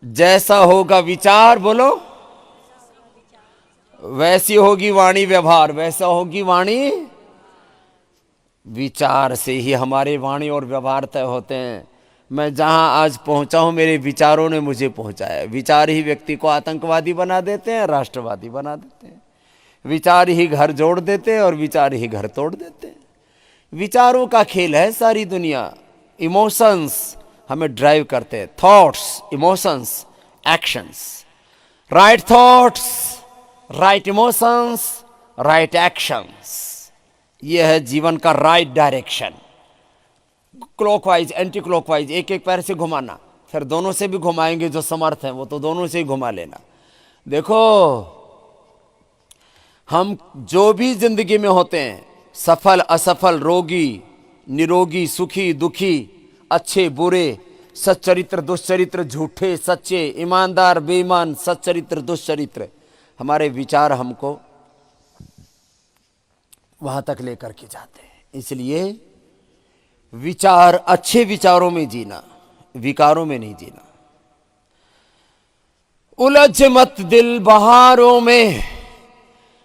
जैसा होगा विचार, बोलो, वैसी होगी वाणी व्यवहार। वैसा होगी वाणी, विचार से ही हमारे वाणी और व्यवहार तय होते हैं। मैं जहां आज पहुंचा हूं, मेरे विचारों ने मुझे पहुंचाया। विचार ही व्यक्ति को आतंकवादी बना देते हैं, राष्ट्रवादी बना देते हैं। विचार ही घर जोड़ देते हैं और विचार ही घर तोड़ देते हैं। विचारों का खेल है सारी दुनिया। इमोशंस हमें ड्राइव करते हैं, thoughts, emotions, actions. Right thoughts, right emotions, right actions, यह है जीवन का right direction. Clockwise, anti clockwise, एक एक पैर से घुमाना। फिर दोनों से भी घुमाएंगे, जो समर्थ हैं वो तो दोनों से ही घुमा लेना। देखो, हम जो भी जिंदगी में होते हैं, सफल असफल, रोगी निरोगी, सुखी दुखी, अच्छे बुरे, सच्चरित्र दुश्चरित्र, झूठे सच्चे, ईमानदार बेईमान, सच्चरित्र दुश्चरित्र, हमारे विचार हमको वहां तक लेकर के जाते हैं। इसलिए विचार, अच्छे विचारों में जीना, विकारों में नहीं जीना। उलझ मत दिल बहारों में,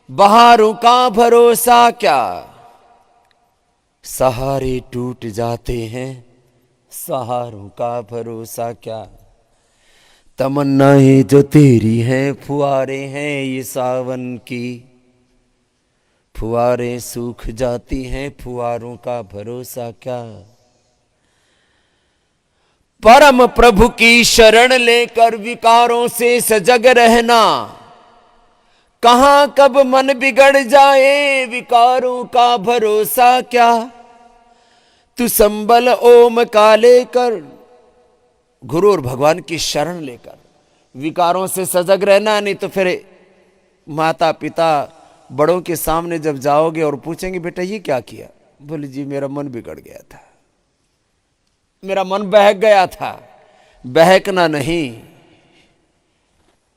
बहारों का भरोसा क्या, सहारे टूट जाते हैं, सहारों का भरोसा क्या। तमन्नाएं जो तेरी हैं, फुहारे हैं ये सावन की, फुहारें सूख जाती हैं, फुहारों का भरोसा क्या। परम प्रभु की शरण लेकर विकारों से सजग रहना, कहां कब मन बिगड़ जाए, विकारों का भरोसा क्या। तू संबल ओम का लेकर, गुरु और भगवान की शरण लेकर विकारों से सजग रहना। नहीं तो फिर माता पिता बड़ों के सामने जब जाओगे और पूछेंगे, बेटा ये क्या किया? बोले जी मेरा मन बिगड़ गया था, मेरा मन बहक गया था। बहकना नहीं,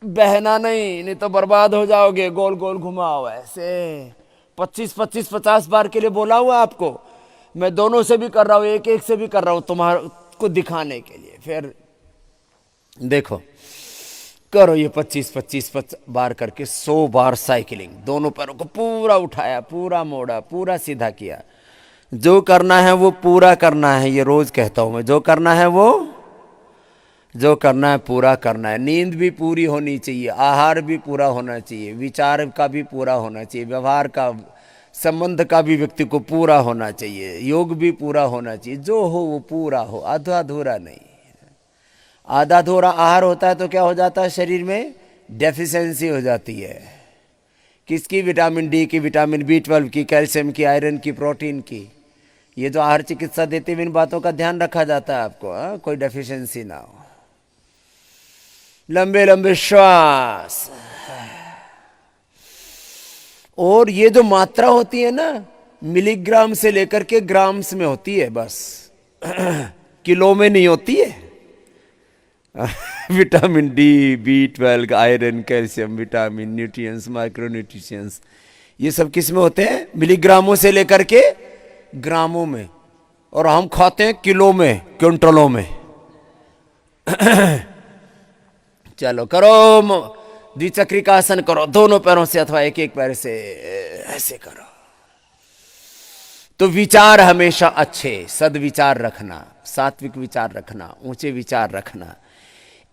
बहना नहीं तो बर्बाद हो जाओगे। गोल गोल घुमाओ ऐसे 25-25-50 बार के लिए बोला हुआ आपको। मैं दोनों से भी कर रहा हूं, एक एक से भी कर रहा हूं तुम्हारे को दिखाने के लिए। फिर देखो करो ये 25-25 बार करके 100 बार साइकिलिंग। दोनों पैरों को पूरा उठाया, पूरा मोड़ा, पूरा सीधा किया। जो करना है वो पूरा करना है। ये रोज कहता हूं मैं, जो करना है पूरा करना है। नींद भी पूरी होनी चाहिए, आहार भी पूरा होना चाहिए, विचार का भी पूरा होना चाहिए, व्यवहार का, संबंध का भी व्यक्ति को पूरा होना चाहिए, योग भी पूरा होना चाहिए। जो हो वो पूरा हो, आधा अधूरा नहीं। आधा अधूरा आहार होता है तो क्या हो जाता है, शरीर में डेफिशिएंसी हो जाती है। किसकी? विटामिन डी की, विटामिन B12 की, कैल्शियम की, आयरन की, प्रोटीन की। ये जो आहार चिकित्सा देते हुए इन बातों का ध्यान रखा जाता है आपको, कोई डेफिशिएंसी ना हो। लंबे लंबे श्वास। और ये जो मात्रा होती है ना, मिलीग्राम से लेकर के ग्राम्स में होती है बस, किलो में नहीं होती है। Vitamin D, B12, iron, calcium, vitamin, nutrients, micro nutrients, ये सब किस में होते हैं? मिलीग्रामों से लेकर के ग्रामों में। और हम खाते हैं किलो में, क्विंटलों में। चलो करो द्विचक्री का आसन करो, दोनों पैरों से अथवा एक एक पैर से ऐसे करो। तो विचार हमेशा अच्छे, सद्विचार रखना, सात्विक विचार रखना, ऊंचे विचार रखना।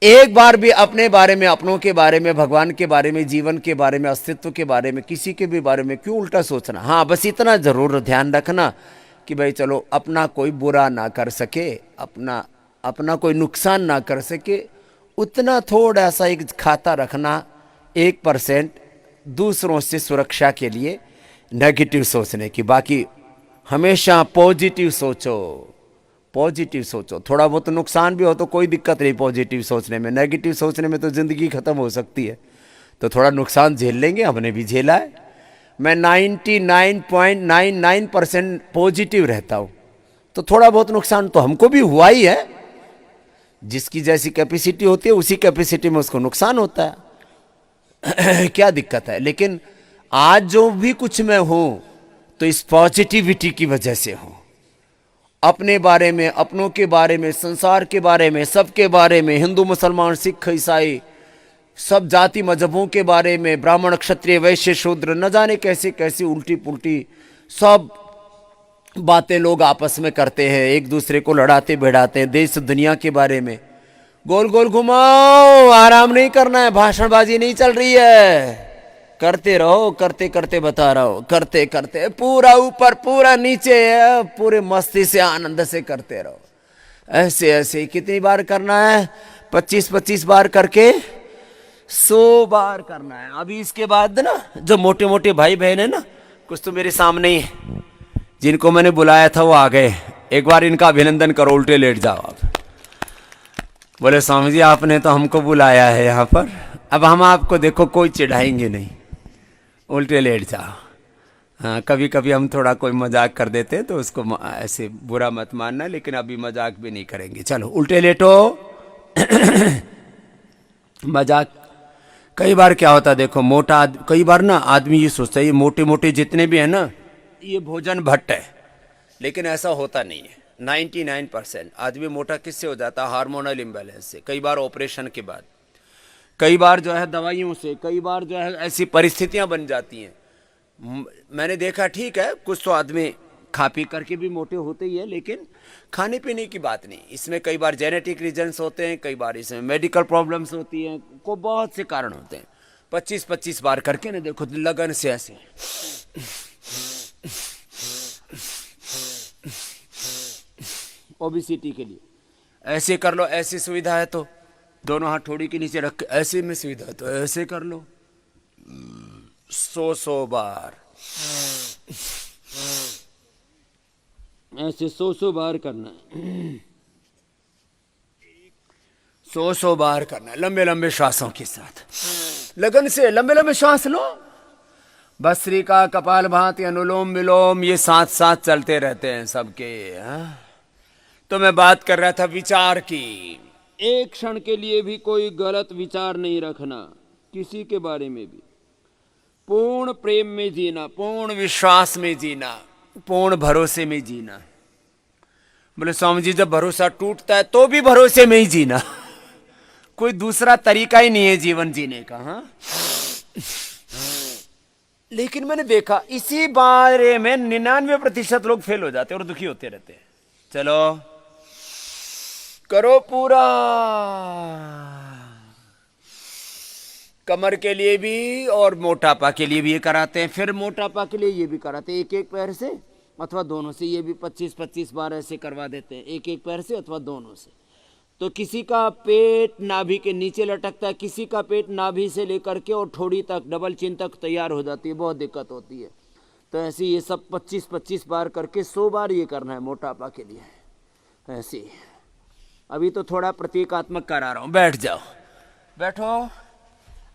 एक बार भी अपने बारे में, अपनों के बारे में, भगवान के बारे में, जीवन के बारे में, अस्तित्व के बारे में, किसी के भी बारे में क्यों उल्टा सोचना। हाँ, बस इतना जरूर ध्यान रखना कि भाई चलो अपना कोई बुरा ना कर सके, अपना कोई नुकसान ना कर सके, उतना थोड़ा सा एक खाता रखना, 1% दूसरों से सुरक्षा के लिए नेगेटिव सोचने की। बाकी हमेशा पॉजिटिव सोचो, पॉजिटिव सोचो। थोड़ा बहुत नुकसान भी हो तो कोई दिक्कत नहीं पॉजिटिव सोचने में। नेगेटिव सोचने में तो ज़िंदगी ख़त्म हो सकती है। तो थोड़ा नुकसान झेल लेंगे, हमने भी झेला है। मैं 99.99% पॉजिटिव रहता हूँ, तो थोड़ा बहुत नुकसान तो हमको भी हुआ ही है। जिसकी जैसी कैपेसिटी होती है उसी कैपेसिटी में उसको नुकसान होता है। क्या दिक्कत है? लेकिन आज जो भी कुछ मैं हूँ तो इस पॉजिटिविटी की वजह से हूँ। अपने बारे में, अपनों के बारे में, संसार के बारे में, सबके बारे में, हिंदू, मुसलमान, सिख, ईसाई, सब जाति मजहबों के बारे में, ब्राह्मण, क्षत्रिय, वैश्य, शूद्र, न जाने कैसे कैसी उल्टी पुल्टी सब बातें लोग आपस में करते हैं, एक दूसरे को लड़ाते भिड़ाते हैं। देश दुनिया के बारे में गोल गोल घुमाओ, आराम नहीं करना है, भाषणबाजी नहीं चल रही है। करते रहो, करते करते बता रहा हूं, करते करते पूरा ऊपर पूरा नीचे, पूरे मस्ती से आनंद से करते रहो। ऐसे ऐसे कितनी बार करना है? 25-25 बार करके 100 बार करना है। अभी इसके बाद ना जो मोटे मोटे भाई बहन है ना, कुछ तो मेरे सामने ही जिनको मैंने बुलाया था वो आ गए। एक बार इनका अभिनंदन करो, उल्टे लेट जाओ आप। बोले स्वामी जी आपने तो हमको बुलाया है यहाँ पर, अब हम आपको देखो कोई चिढ़ाएंगे नहीं, उल्टे लेट जाओ। हाँ, कभी कभी हम थोड़ा कोई मजाक कर देते तो उसको ऐसे बुरा मत मानना, लेकिन अभी मजाक भी नहीं करेंगे। चलो उल्टे लेटो। मजाक कई बार क्या होता है देखो, मोटा कई बार ना आदमी ये सोचता है ये मोटे मोटे जितने भी है ना ये भोजन भट्ट है, लेकिन ऐसा होता नहीं है। 99% आदमी मोटा किससे हो जाता है? हार्मोनल इम्बैलेंस से, कई बार ऑपरेशन के बाद, कई बार जो है दवाइयों से, कई बार जो है ऐसी परिस्थितियां बन जाती हैं। मैंने देखा ठीक है कुछ तो आदमी खा पी करके भी मोटे होते ही है, लेकिन खाने पीने की बात नहीं, इसमें कई बार जेनेटिक रीजन्स होते हैं, कई बार इसमें मेडिकल प्रॉब्लम्स होती हैं, को बहुत से कारण होते हैं। 25-25 बार करके ना देखो लगन से ऐसे ओबेसिटी के लिए ऐसे कर लो। ऐसी सुविधा है तो दोनों हाथ ठोड़ी के नीचे रख के, ऐसे में सुविधा है तो ऐसे कर लो 100 बार, ऐसे 100 बार करना है, 100 बार करना है, लंबे लंबे श्वासों के साथ लगन से लंबे लंबे श्वास लो। भस्त्रिका, कपालभाति, अनुलोम विलोम ये साथ साथ चलते रहते हैं सबके। तो मैं बात कर रहा था विचार की। एक क्षण के लिए भी कोई गलत विचार नहीं रखना किसी के बारे में भी। पूर्ण प्रेम में जीना, पूर्ण विश्वास में जीना, पूर्ण भरोसे में जीना। बोले स्वामी जी जब भरोसा टूटता है तो भी भरोसे में ही जीना, कोई दूसरा तरीका ही नहीं है जीवन जीने का। हाँ, लेकिन मैंने देखा इसी बारे में 99% लोग फेल हो जाते और दुखी होते रहते हैं। चलो करो पूरा, कमर के लिए भी और मोटापा के लिए भी ये कराते हैं, फिर मोटापा के लिए ये भी कराते हैं, एक एक पैर से अथवा दोनों से, ये भी 25-25 बार ऐसे करवा देते हैं, एक एक पैर से अथवा दोनों से। तो किसी का पेट नाभि के नीचे लटकता है, किसी का पेट नाभि से लेकर के और ठोड़ी तक, डबल चिन तक तैयार हो जाती है, बहुत दिक्कत होती है। तो ऐसे ये सब 25-25 बार करके 100 बार ये करना है मोटापा के लिए। ऐसे अभी तो थोड़ा प्रतीकात्मक करा रहा हूँ, बैठ जाओ, बैठो।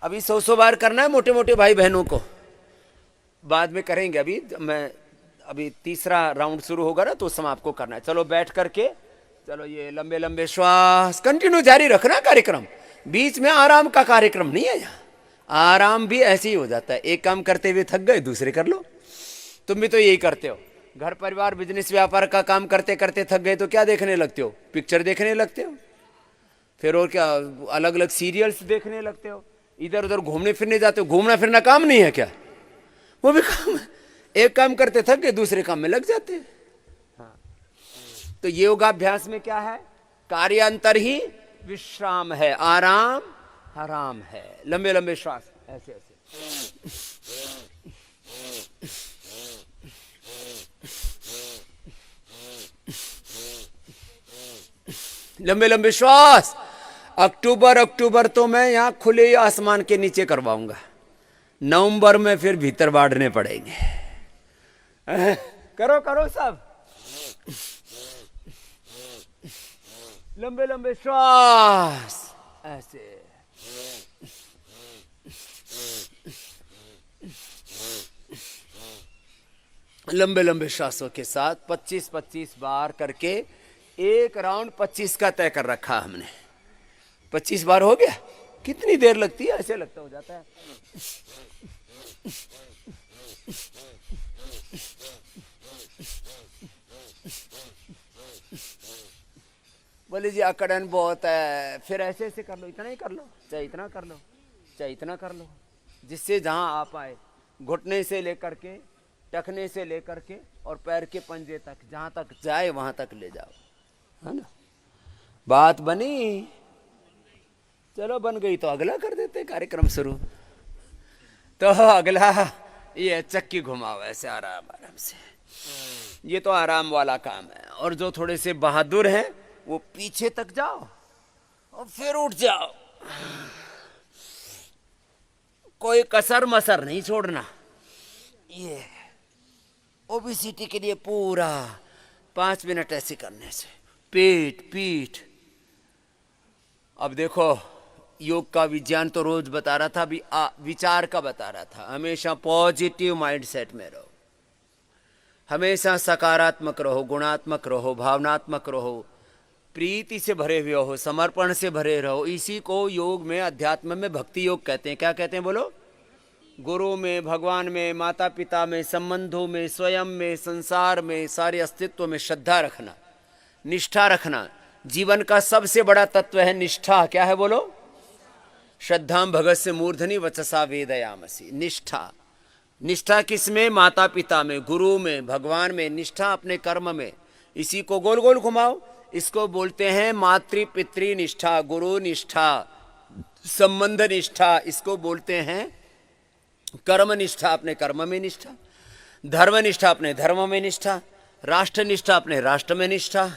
अभी 100 बार करना है मोटे मोटे भाई बहनों को, बाद में करेंगे। अभी तीसरा राउंड शुरू होगा ना तो उस समय आपको करना है। चलो बैठ करके, चलो ये लंबे लंबे श्वास कंटिन्यू जारी रखना कार्यक्रम, बीच में आराम का कार्यक्रम नहीं है यहाँ। आराम भी ऐसे ही हो जाता है, एक काम करते हुए थक गए दूसरे कर लो। तुम भी तो यही करते हो, घर परिवार बिजनेस व्यापार का काम करते करते थक गए तो क्या देखने लगते हो? पिक्चर देखने लगते हो, फिर और क्या अलग अलग सीरियल्स देखने लगते हो, इधर उधर घूमने फिरने जाते हो। घूमना फिरना काम नहीं है क्या? वो भी काम है। एक काम करते थक गए दूसरे काम में लग जाते हैं। हाँ। तो योगाभ्यास में क्या है? कार्यांतर ही विश्राम है, आराम हराम है। लंबे लंबे श्वास ऐसे ऐसे, लंबे लंबे श्वास। अक्टूबर तो मैं यहाँ खुले आसमान के नीचे करवाऊंगा, नवंबर में फिर भीतर बांटने पड़ेंगे। करो करो सब, लंबे लंबे श्वास ऐसे। लंबे लंबे श्वासों के साथ 25-25 बार करके एक राउंड 25 का तय कर रखा हमने। 25 बार हो गया, कितनी देर लगती है? ऐसे लगता हो जाता है। बोले जी अकड़न बहुत है, फिर ऐसे ऐसे कर लो, इतना ही कर लो, चाहे इतना कर लो, चाहे इतना कर लो, जिससे जहां आप आए, घुटने से लेकर के, टखने से लेकर के और पैर के पंजे तक, जहां तक जाए वहां तक ले जाओ, है ना? बात बनी? चलो बन गई तो अगला कर देते कार्यक्रम शुरू। तो अगला ये चक्की घुमाओ ऐसे आराम आराम से, ये तो आराम वाला काम है। और जो थोड़े से बहादुर हैं वो पीछे तक जाओ और फिर उठ जाओ, कोई कसर मसर नहीं छोड़ना। ये ओबेसिटी के लिए पूरा 5 मिनट ऐसे करने से पेट पीठ। अब देखो योग का विज्ञान तो रोज बता रहा था, अभी विचार का बता रहा था। हमेशा पॉजिटिव माइंडसेट में रहो, हमेशा सकारात्मक रहो, गुणात्मक रहो, भावनात्मक रहो, प्रीति से भरे हुए हो, समर्पण से भरे रहो। इसी को योग में, अध्यात्म में भक्ति योग कहते हैं। क्या कहते हैं बोलो? गुरु में, भगवान में, माता पिता में, संबंधों में, स्वयं में, संसार में, सारे अस्तित्व में श्रद्धा रखना, निष्ठा रखना। जीवन का सबसे बड़ा तत्व है निष्ठा। क्या है बोलो? श्रद्धाम भगत से मूर्धनि वचसा वेदयामसि। निष्ठा। निष्ठा किसमें? माता पिता में, गुरु में, भगवान में, निष्ठा अपने कर्म में। इसी को गोल गोल घुमाओ, इसको बोलते हैं मातृ पितृ निष्ठा, गुरु निष्ठा, संबंध निष्ठा। इसको बोलते हैं कर्म निष्ठा, अपने कर्म में निष्ठा, धर्म निष्ठा, अपने धर्म में निष्ठा, राष्ट्र निष्ठा, अपने राष्ट्र में निष्ठा,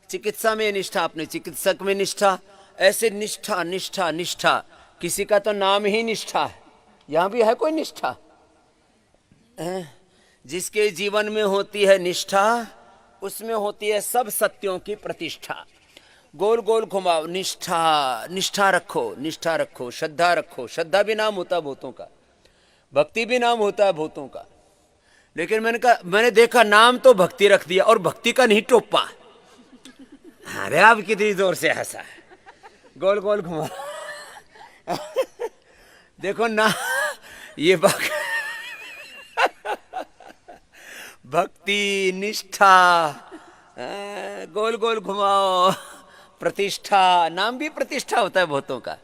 चिकित्सा में निष्ठा, अपने चिकित्सक में निष्ठा। ऐसे निष्ठा निष्ठा निष्ठा। किसी का तो नाम ही निष्ठा है, यहां भी है कोई निष्ठा? जिसके जीवन में होती है निष्ठा, उसमें होती है सब सत्यों की प्रतिष्ठा। गोल गोल घुमाओ, निष्ठा। निष्ठा रखो, निष्ठा रखो, श्रद्धा रखो। श्रद्धा भी नाम होता है भूतों का, भक्ति भी नाम होता है भूतों का। लेकिन मैंने देखा नाम तो भक्ति रख दिया और भक्ति का नहीं टोपा। अरे आप कितनी जोर से हंसा है। गोल गोल घुमा। देखो ना, ये भक्ति निष्ठा, गोल गोल घुमाओ, प्रतिष्ठा, नाम भी प्रतिष्ठा होता है बहुतों का।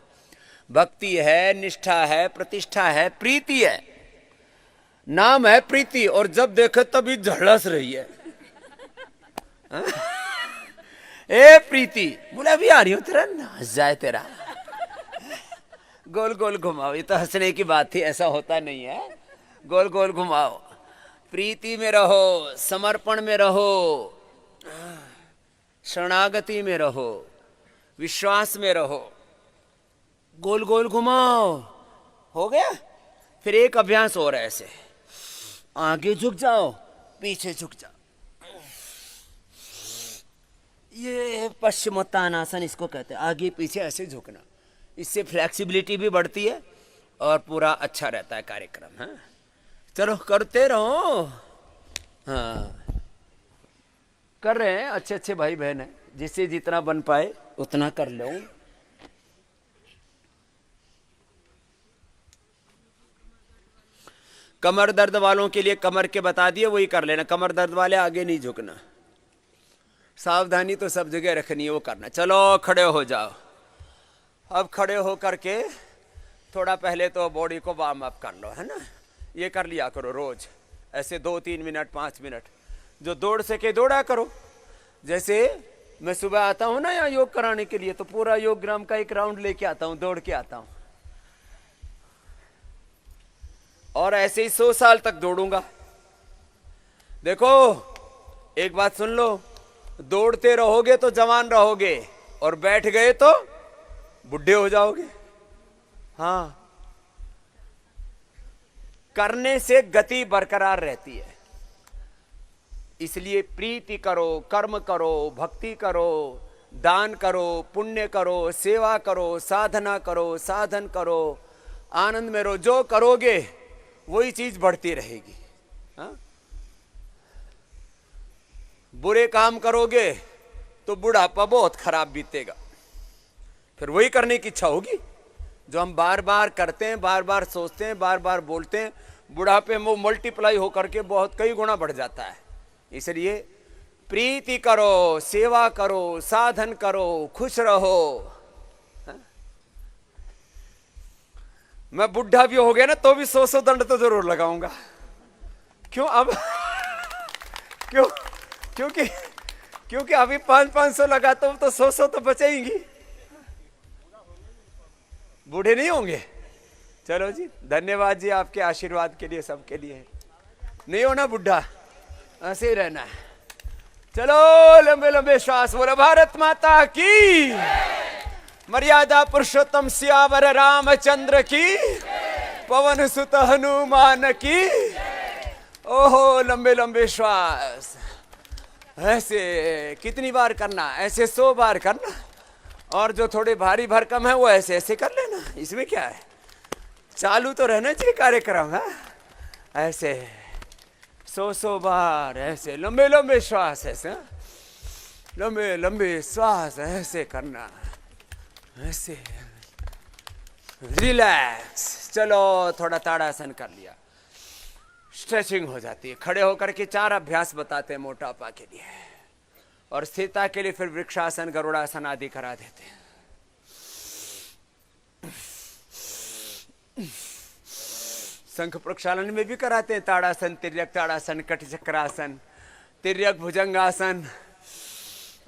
भक्ति है, निष्ठा है, प्रतिष्ठा है, प्रीति है, नाम है प्रीति, और जब देखे तभी झड़स रही है। ए प्रीति, बोले अभी आ रही हो, तेरा हंस जाए तेरा। गोल गोल घुमाओ, ये तो हंसने की बात थी, ऐसा होता नहीं है। गोल गोल घुमाओ, प्रीति में रहो, समर्पण में रहो, शरणागति में रहो, विश्वास में रहो। गोल गोल घुमाओ, हो गया। फिर एक अभ्यास और है, ऐसे आगे झुक जाओ, पीछे झुक जाओ। ये पश्चिमोत्तानासन इसको कहते हैं, आगे पीछे ऐसे झुकना। इससे फ्लेक्सिबिलिटी भी बढ़ती है और पूरा अच्छा रहता है कार्यक्रम। हाँ, चलो करते रहो। हाँ, कर रहे हैं, अच्छे अच्छे भाई बहन हैं, जिससे जितना बन पाए उतना कर लो। कमर दर्द वालों के लिए कमर के बता दिए, वही कर लेना। कमर दर्द वाले आगे नहीं झुकना, सावधानी तो सब जगह रखनी है, वो करना। चलो खड़े हो जाओ। अब खड़े हो करके थोड़ा पहले तो बॉडी को वार्म अप कर लो, है ना। ये कर लिया करो रोज, ऐसे 2-3 मिनट 5 मिनट जो दौड़ सके दौड़ा करो। जैसे मैं सुबह आता हूँ ना यहाँ योग कराने के लिए, तो पूरा योग ग्राम का एक राउंड लेके आता हूँ, दौड़ के आता हूँ, और ऐसे ही 100 साल तक दौड़ूंगा। देखो एक बात सुन लो, दौड़ते रहोगे तो जवान रहोगे, और बैठ गए तो बुढ़े हो जाओगे। हाँ, करने से गति बरकरार रहती है। इसलिए प्रीति करो, कर्म करो, भक्ति करो, दान करो, पुण्य करो, सेवा करो, साधना करो, साधन करो, आनंद में रहो। जो करोगे वही चीज बढ़ती रहेगी। हाँ? बुरे काम करोगे तो बुढ़ापा बहुत खराब बीतेगा, फिर वही करने की इच्छा होगी जो हम बार बार करते हैं, बार बार सोचते हैं, बार बार बोलते हैं। बुढ़ापे में वो मल्टीप्लाई होकर के बहुत कई गुना बढ़ जाता है। इसलिए प्रीति करो, सेवा करो, साधन करो, खुश रहो। हा? मैं बुढ़ा भी हो गया ना तो भी 100 दंड तो जरूर लगाऊंगा। क्यों? अब क्योंकि अभी 500 लगाता हूं तो 100 तो बचेंगी, बूढ़े नहीं होंगे। चलो जी, धन्यवाद जी आपके आशीर्वाद के लिए, सबके लिए। नहीं होना बुढ़ा, ऐसे ही रहना है। चलो लंबे लंबे श्वास। बोलो भारत माता की, मर्यादा पुरुषोत्तम सियावर रामचंद्र की, पवन सुत हनुमान की। ओहो, लंबे लंबे श्वास। ऐसे कितनी बार करना? ऐसे 100 बार करना, और जो थोड़े भारी भरकम है वो ऐसे ऐसे कर लेना। इसमें क्या है, चालू तो रहना चाहिए कार्यक्रम। है ऐसे 100 बार, ऐसे लंबे लंबे श्वास, ऐसे लंबे लंबे श्वास ऐसे करना, ऐसे रिलैक्स। चलो थोड़ा ताड़ासन कर लिया, स्ट्रेचिंग हो जाती है। खड़े होकर के 4 अभ्यास बताते हैं मोटापा के लिए, और स्थिरता के लिए फिर वृक्षासन, गरुड़ासन आदि करा देते हैं। शंख प्रक्षालन में भी कराते हैं ताड़ासन, तिर्यक ताड़ासन, कटिचक्रासन, तिर्यक भुजंगासन,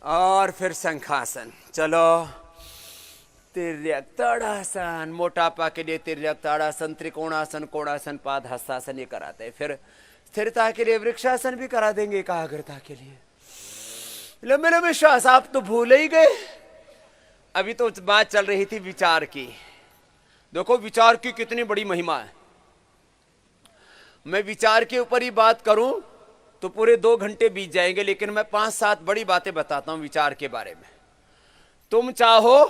और फिर शंखासन। चलो तिर्यक ताड़ासन, मोटापा के लिए तिर्यक ताड़ासन, त्रिकोणासन, कोणासन, पाद हस्तासन ये कराते हैं। फिर स्थिरता के लिए वृक्षासन भी करा देंगे, एकाग्रता के लिए। लंबे लंबे श्वास। आप तो भूल ही गए, अभी तो बात चल रही थी विचार की। देखो विचार की कितनी बड़ी महिमा है। मैं विचार के ऊपर ही बात करूं तो पूरे 2 घंटे बीत जाएंगे, लेकिन मैं 5-7 बड़ी बातें बताता हूं विचार के बारे में। तुम चाहो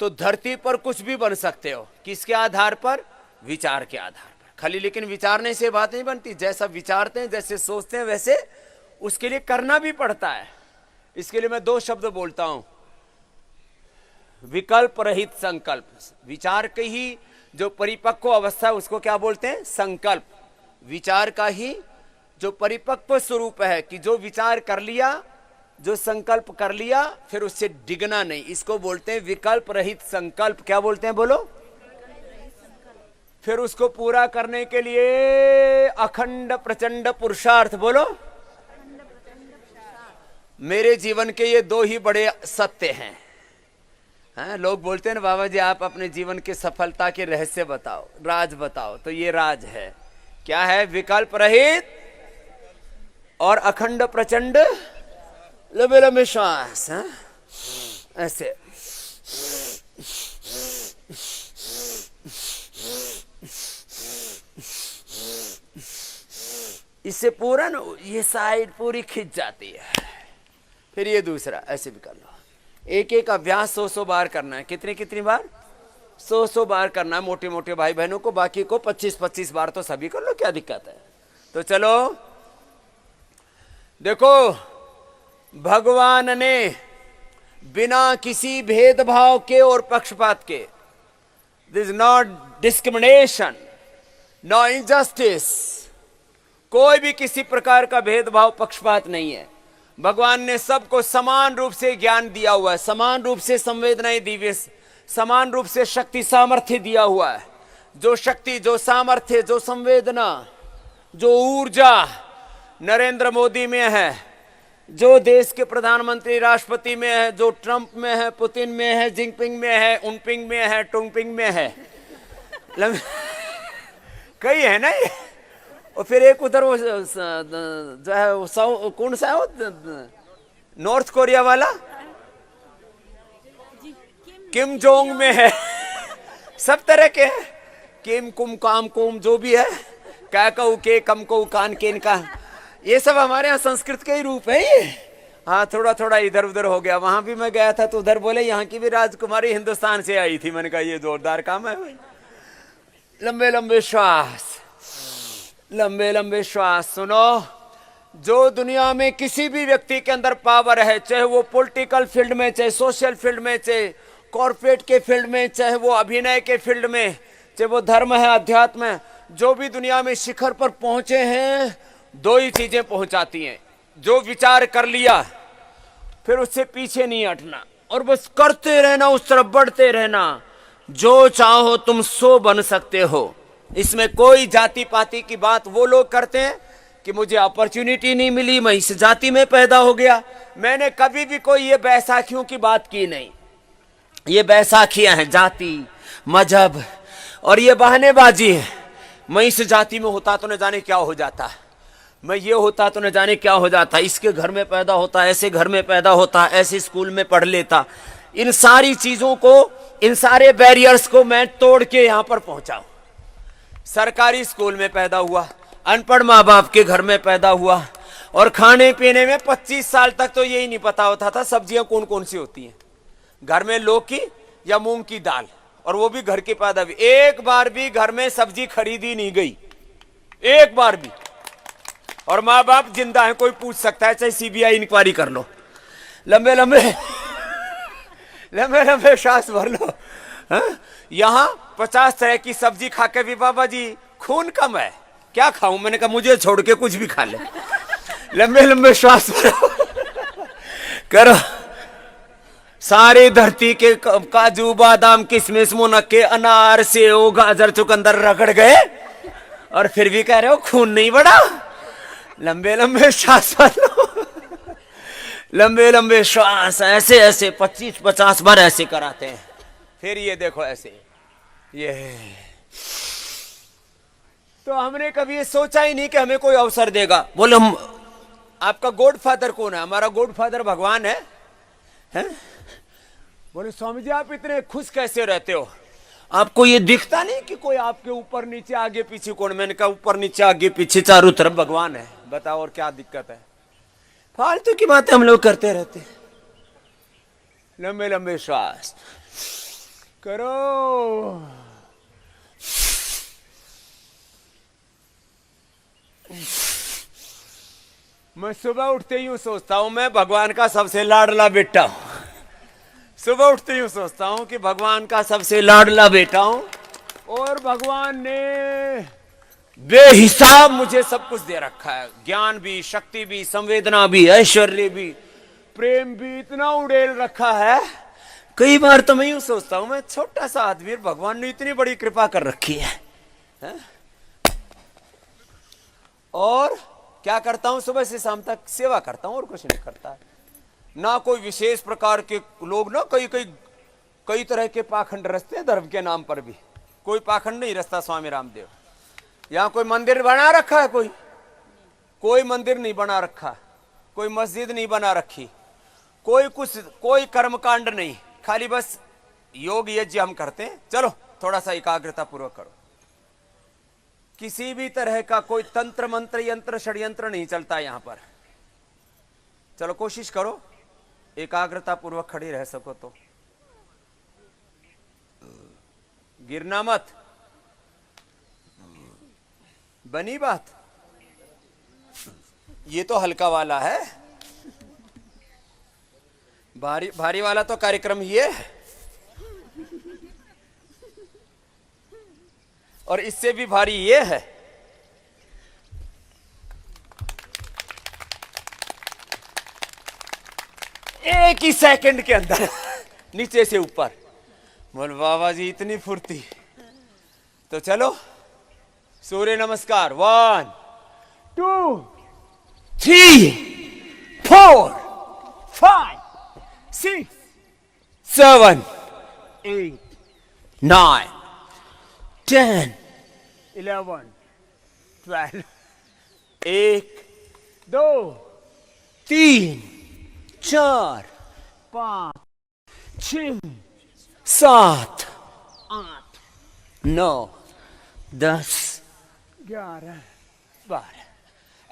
तो धरती पर कुछ भी बन सकते हो। किसके आधार पर? विचार के आधार पर। खाली लेकिन विचारने से बात नहीं बनती। जैसा विचारते हैं, जैसे सोचते हैं, वैसे उसके लिए करना भी पड़ता है। इसके लिए मैं 2 शब्द बोलता हूं, विकल्प रहित संकल्प। विचार की ही जो परिपक्व अवस्था है उसको क्या बोलते हैं? संकल्प। विचार का ही जो परिपक्व स्वरूप है कि जो विचार कर लिया, जो संकल्प कर लिया, फिर उससे डिगना नहीं, इसको बोलते हैं विकल्प रहित संकल्प। क्या बोलते हैं बोलो? फिर उसको पूरा करने के लिए अखंड प्रचंड पुरुषार्थ। बोलो, मेरे जीवन के ये दो ही बड़े सत्य हैं। लोग बोलते हैं ना बाबा जी आप अपने जीवन की सफलता के रहस्य बताओ, राज बताओ, तो ये राज है। क्या है? विकल्प रहित और अखंड प्रचंड लंबे लंबे श्वास। ऐसे इससे पूरा ना ये साइड पूरी खिंच जाती है। फिर ये दूसरा ऐसे भी कर लो। एक एक अभ्यास 100 बार करना है। कितनी कितनी बार? 100 बार करना है मोटे मोटे भाई बहनों को, बाकी को 25 बार तो सभी कर लो, क्या दिक्कत है। तो चलो देखो, भगवान ने बिना किसी भेदभाव के और पक्षपात के, this is not discrimination, no injustice, कोई भी किसी प्रकार का भेदभाव पक्षपात नहीं है। भगवान ने सबको समान रूप से ज्ञान दिया हुआ है, समान रूप से संवेदनाएं दी हुई, समान रूप से शक्ति सामर्थ्य दिया हुआ है। जो शक्ति, जो सामर्थ्य, जो संवेदना, जो ऊर्जा नरेंद्र मोदी में है, जो देश के प्रधानमंत्री राष्ट्रपति में है, जो ट्रंप में है, पुतिन में है, जिनपिंग में है, उनपिंग में है, टुंगपिंग में है, कई है ना ये। और फिर एक उधर वो जो है वो कौन सा है वो नॉर्थ कोरिया वाला, किम जोंग में है। सब तरह के हैं, किम कुम काम कुम जो भी है, क्या कहू के कम को कान के इनका, ये सब हमारे यहाँ संस्कृत के ही रूप है ये। हाँ, थोड़ा थोड़ा इधर उधर हो गया। वहां भी मैं गया था तो उधर बोले यहाँ की भी राजकुमारी हिंदुस्तान से आई थी। मैंने कहा ये जोरदार काम है। लंबे लंबे श्वास, लंबे लंबे श्वास। सुनो, जो दुनिया में किसी भी व्यक्ति के अंदर पावर है, चाहे वो पॉलिटिकल फील्ड में, चाहे सोशल फील्ड में, चाहे कॉर्पोरेट के फील्ड में, चाहे वो अभिनय के फील्ड में, चाहे वो धर्म है, अध्यात्म है, जो भी दुनिया में शिखर पर पहुंचे हैं, दो ही चीजें पहुंचाती हैं। जो विचार कर लिया, फिर उससे पीछे नहीं हटना और बस करते रहना, उस तरफ बढ़ते रहना। जो चाहो तुम सो बन सकते हो। इसमें कोई जाति पाति की बात वो लोग करते हैं कि मुझे अपॉर्चुनिटी नहीं मिली, मैं इस जाति में पैदा हो गया। मैंने कभी भी कोई ये बैसाखियों की बात की नहीं। ये बैसाखियां हैं, जाति मजहब और ये बहानेबाजी है। मैं इस जाति में होता तो न जाने क्या हो जाता, मैं ये होता तो न जाने क्या हो जाता, इसके घर में पैदा होता, ऐसे घर में पैदा होता, ऐसे स्कूल में पढ़ लेता। इन सारी चीजों को, इन सारे बैरियर्स को मैं तोड़ के यहां पर पहुंचा हूं। सरकारी स्कूल में पैदा हुआ, अनपढ़ माँ बाप के घर में पैदा हुआ, और खाने पीने में 25 साल तक तो यही नहीं पता होता था सब्जियां कौन कौन सी होती हैं। घर में लौकी या मूंग की दाल, और वो भी घर की पैदावार। एक बार भी घर में सब्जी खरीदी नहीं गई, एक बार भी। और माँ बाप जिंदा है, कोई पूछ सकता है, चाहे सीबीआई इंक्वायरी कर लो। लंबे लंबे लंबे लंबे श्वास भर लो। यहाँ 50 तरह की सब्जी खा के भी बाबा जी खून कम है, क्या खाऊं? मैंने कहा मुझे छोड़ के कुछ भी खा ले। लंबे लंबे श्वास भरो, करो। सारी धरती के काजू बादाम किशमिश मुनक्के अनार सेव गाजर चुकंदर रगड़ गए और फिर भी कह रहे हो खून नहीं बढ़ा। लंबे लंबे श्वास लो, लंबे लंबे श्वास ऐसे ऐसे 25-50 बार ऐसे कराते हैं। फिर ये देखो ऐसे, ये तो हमने कभी ये सोचा ही नहीं कि हमें कोई अवसर देगा। बोले हम, आपका गॉड फादर कौन है? हमारा गॉड फादर भगवान है, हैं? बोले स्वामी जी आप इतने खुश कैसे रहते हो, आपको ये दिखता नहीं कि कोई आपके ऊपर नीचे आगे पीछे कौन? मैंने कहा ऊपर नीचे आगे पीछे चारों तरफ भगवान है, बताओ और क्या दिक्कत है? फालतू की बातें हम लोग करते रहते। लंबे लंबे श्वास करो। मैं सुबह उठते ही सोचता हूं मैं भगवान का सबसे लाडला बेटा हूं, सुबह उठते ही सोचता हूं कि भगवान का सबसे लाडला बेटा हूं और भगवान ने बेहिसाब मुझे सब कुछ दे रखा है, ज्ञान भी, शक्ति भी, संवेदना भी, ऐश्वर्य भी, प्रेम भी, इतना उड़ेल रखा है। कई बार तो मैं यूं सोचता हूं, मैं छोटा सा आदमी, भगवान ने इतनी बड़ी कृपा कर रखी है? और क्या करता हूं, सुबह से शाम तक सेवा करता हूं और कुछ नहीं करता। ना कोई विशेष प्रकार के लोग, ना कई तरह के पाखंड रचते हैं धर्म के नाम पर भी। कोई पाखंड नहीं रचता स्वामी रामदेव। यहां कोई मंदिर बना रखा है? कोई मंदिर नहीं बना रखा, कोई मस्जिद नहीं बना रखी, कोई कर्मकांड नहीं, खाली बस योग यज्ञ हम करते हैं। चलो थोड़ा सा एकाग्रता पूर्वक करो। किसी भी तरह का कोई तंत्र मंत्र यंत्र षड्यंत्र नहीं चलता यहां पर। चलो कोशिश करो एकाग्रता पूर्वक खड़ी रह सको तो। गिरना मत, बनी बात। ये तो हल्का वाला है, भारी वाला तो कार्यक्रम ही है। और इससे भी भारी ये है। एक ही सेकंड के अंदर नीचे से ऊपर। बोल बाबा जी इतनी फुर्ती। तो चलो सूर्य नमस्कार। 1 2 3 4 5 6 7 8 9 10 11 12 1 2 3 4 5 6 7 8 9 10 11 12।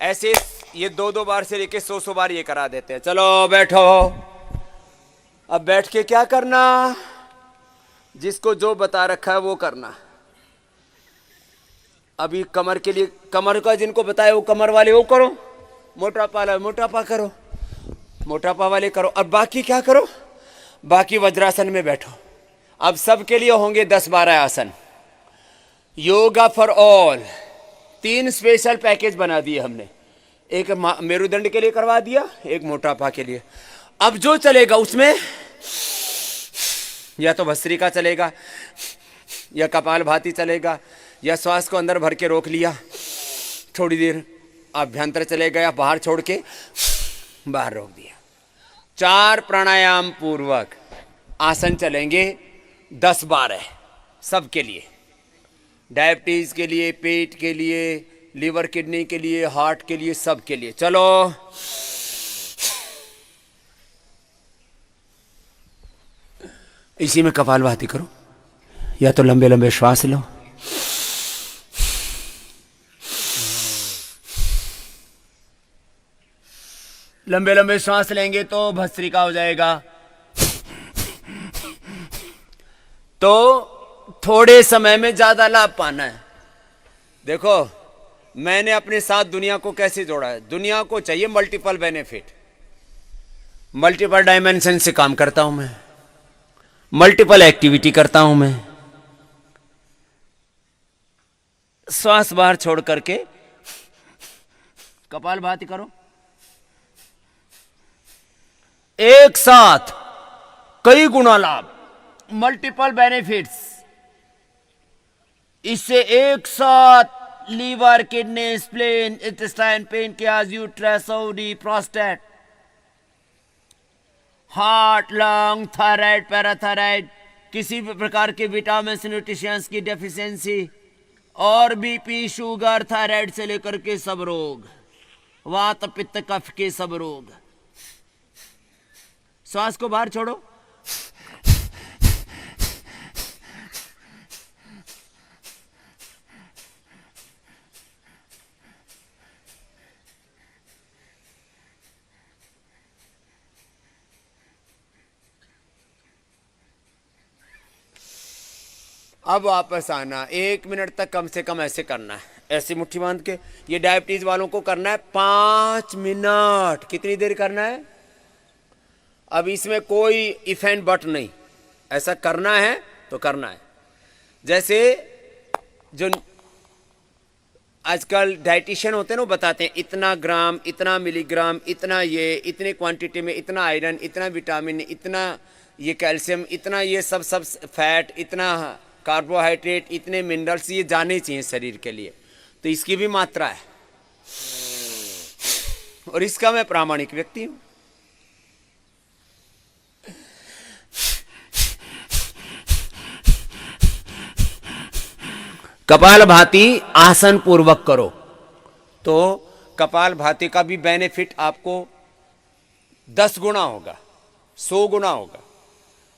ऐसे ये 2-2 बार से लेके 100 बार ये करा देते हैं। चलो बैठो। अब बैठ के क्या करना, जिसको जो बता रखा है वो करना। अभी कमर के लिए, कमर का जिनको बताया वो कमर वाले वो करो, मोटापा वाला मोटापा करो, मोटापा वाले करो। और बाकी क्या करो, बाकी वज्रासन में बैठो। अब सबके लिए होंगे 10-12 आसन। Yoga for all 3 special package बना दिए हमने। एक मेरुदंड के लिए करवा दिया, एक मोटापा के लिए। अब जो चलेगा उसमें या तो भस्त्रिका चलेगा, या कपालभाति चलेगा, या श्वास को अंदर भर के रोक लिया थोड़ी देर, अभ्यंतर चलेगा, या बाहर छोड़ के बाहर रोक दिया। 4 प्राणायाम पूर्वक आसन चलेंगे 10-12 सबके लिए। डायबिटीज के लिए, पेट के लिए, लिवर किडनी के लिए, हार्ट के लिए, सब के लिए। चलो इसी में कपालभाति करो, या तो लंबे लंबे श्वास लो। लंबे लंबे श्वास लेंगे तो भस्त्रिका हो जाएगा। तो थोड़े समय में ज्यादा लाभ पाना है। देखो मैंने अपने साथ दुनिया को कैसे जोड़ा है। दुनिया को चाहिए मल्टीपल बेनिफिट, मल्टीपल डायमेंशन से काम करता हूं मैं, मल्टीपल एक्टिविटी करता हूं मैं। श्वास बाहर छोड़ करके कपालभाति करो। एक साथ कई गुना लाभ, मल्टीपल बेनिफिट्स। इससे एक साथ liver, kidney, spleen, intestine, pancreas, uterus, ovary, prostate, heart, lung, thyroid, parathyroid, किसी भी प्रकार के विटामिन न्यूट्रिशंस की डेफिशिएंसी, और बीपी, शुगर, थायराइड से लेकर के सब रोग, वात पित्त कफ के सब रोग। श्वास को बाहर छोड़ो। अब वापस आना। 1 मिनट तक कम से कम ऐसे करना है, ऐसे मुट्ठी बांध के। ये डायबिटीज वालों को करना है 5 मिनट। कितनी देर करना है? अब इसमें कोई इफ एंड बट नहीं, ऐसा करना है तो करना है। जैसे जो आजकल डाइटिशियन होते हैं ना, वो बताते हैं इतना ग्राम, इतना मिलीग्राम, इतना ये, इतने क्वांटिटी में इतना आयरन, इतना विटामिन, इतना ये कैल्शियम, इतना ये सब फैट, इतना कार्बोहाइड्रेट, इतने मिनरल्स, ये जाने चाहिए शरीर के लिए। तो इसकी भी मात्रा है, और इसका मैं प्रामाणिक व्यक्ति हूं। कपाल भाती आसन पूर्वक करो तो कपाल भाती का भी बेनिफिट आपको 10 गुना होगा, 100 गुना होगा।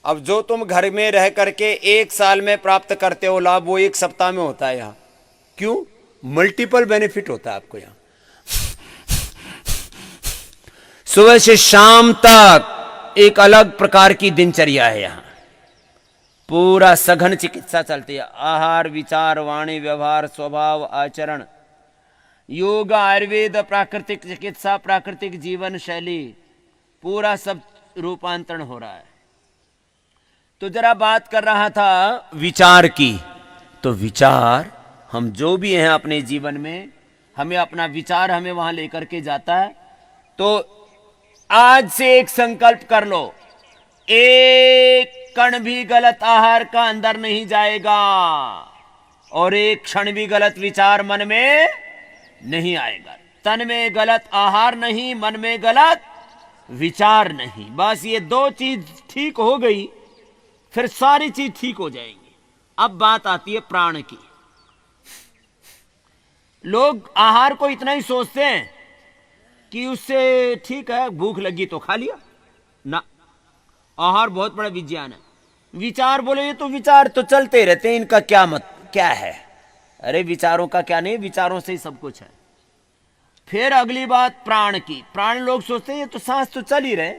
अब जो तुम घर में रह करके 1 साल में प्राप्त करते हो लाभ, वो 1 सप्ताह में होता है यहां। क्यों? मल्टीपल बेनिफिट होता है आपको यहां। सुबह से शाम तक एक अलग प्रकार की दिनचर्या है यहां, पूरा सघन चिकित्सा चलती है। आहार, विचार, वाणी, व्यवहार, स्वभाव, आचरण, योग, आयुर्वेद, प्राकृतिक चिकित्सा, प्राकृतिक जीवन शैली, पूरा सब रूपांतरण हो रहा है। तो जरा बात कर रहा था विचार की, तो विचार हम जो भी हैं अपने जीवन में, हमें अपना विचार हमें वहां लेकर के जाता है। तो आज से एक संकल्प कर लो, एक कण भी गलत आहार का अंदर नहीं जाएगा, और एक क्षण भी गलत विचार मन में नहीं आएगा। तन में गलत आहार नहीं, मन में गलत विचार नहीं। बस ये 2 चीज ठीक हो गई, फिर सारी चीज ठीक हो जाएंगी। अब बात आती है प्राण की। लोग आहार को इतना ही सोचते हैं कि उससे ठीक है, भूख लगी तो खा लिया ना। आहार बहुत बड़ा विज्ञान है। विचार बोले तो विचार तो चलते रहते हैं, इनका क्या है? अरे विचारों का क्या नहीं, विचारों से ही सब कुछ है। फिर अगली बात प्राण की। प्राण लोग सोचते हैं ये तो सांस तो चल ही रहे,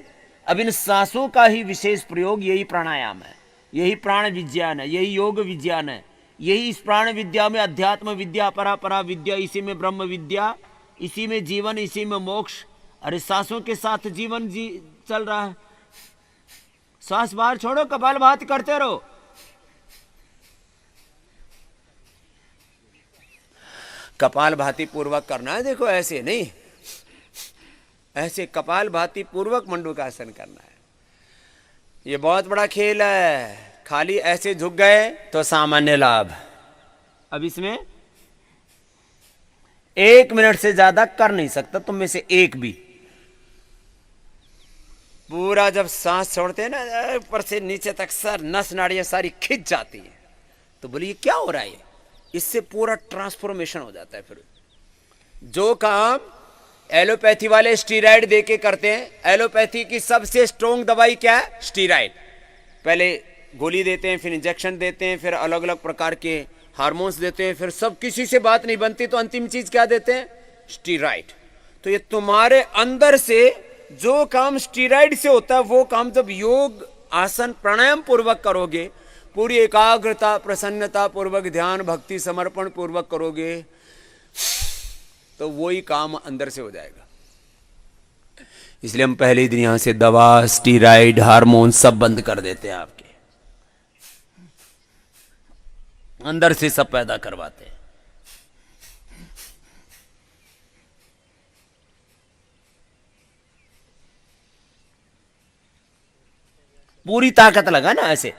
अब इन सांसों का ही विशेष प्रयोग यही प्राणायाम है, यही प्राण विज्ञान है, यही योग विज्ञान है, यही इस प्राण विद्या में अध्यात्म विद्या, परा विद्या, इसी में ब्रह्म विद्या, इसी में जीवन, इसी में मोक्ष। अरे सांसों के साथ जीवन चल रहा है। सांस बाहर छोड़ो, कपालभाति करते रहो। कपालभाति पूर्वक करना है, देखो ऐसे नहीं, ऐसे कपालभाति पूर्वक मंडूकासन करना है। ये बहुत बड़ा खेल है। खाली ऐसे झुक गए तो सामान्य लाभ। अब इसमें 1 मिनट से ज्यादा कर नहीं सकता तुम में से एक भी। पूरा जब सांस छोड़ते हैं ना, ऊपर से नीचे तक सर नस नाड़ियां सारी खिंच जाती हैं, तो बोलिए क्या हो रहा है? इससे पूरा ट्रांसफॉर्मेशन हो जाता है। फिर जो काम एलोपैथी वाले स्टीरॉयड देके करते हैं, एलोपैथी की सबसे स्ट्रॉन्ग दवाई क्या है? स्टीरॉयड। पहले गोली देते हैं, फिर इंजेक्शन देते हैं, फिर अलग अलग प्रकार के हार्मोन्स देते हैं, फिर सब किसी से बात नहीं बनती तो अंतिम चीज क्या देते हैं? स्टीरॉयड। तो ये तुम्हारे अंदर से जो काम स्टीरॉयड से होता है, वो काम जब योग आसन प्राणायाम पूर्वक करोगे, पूरी एकाग्रता, प्रसन्नता पूर्वक, ध्यान, भक्ति, समर्पण पूर्वक करोगे, तो वही काम अंदर से हो जाएगा। इसलिए हम पहले ही दिन यहां से दवा, स्टीरॉयड, हार्मोन सब बंद कर देते हैं, आपके अंदर से सब पैदा करवाते हैं। पूरी ताकत लगा ना, ऐसे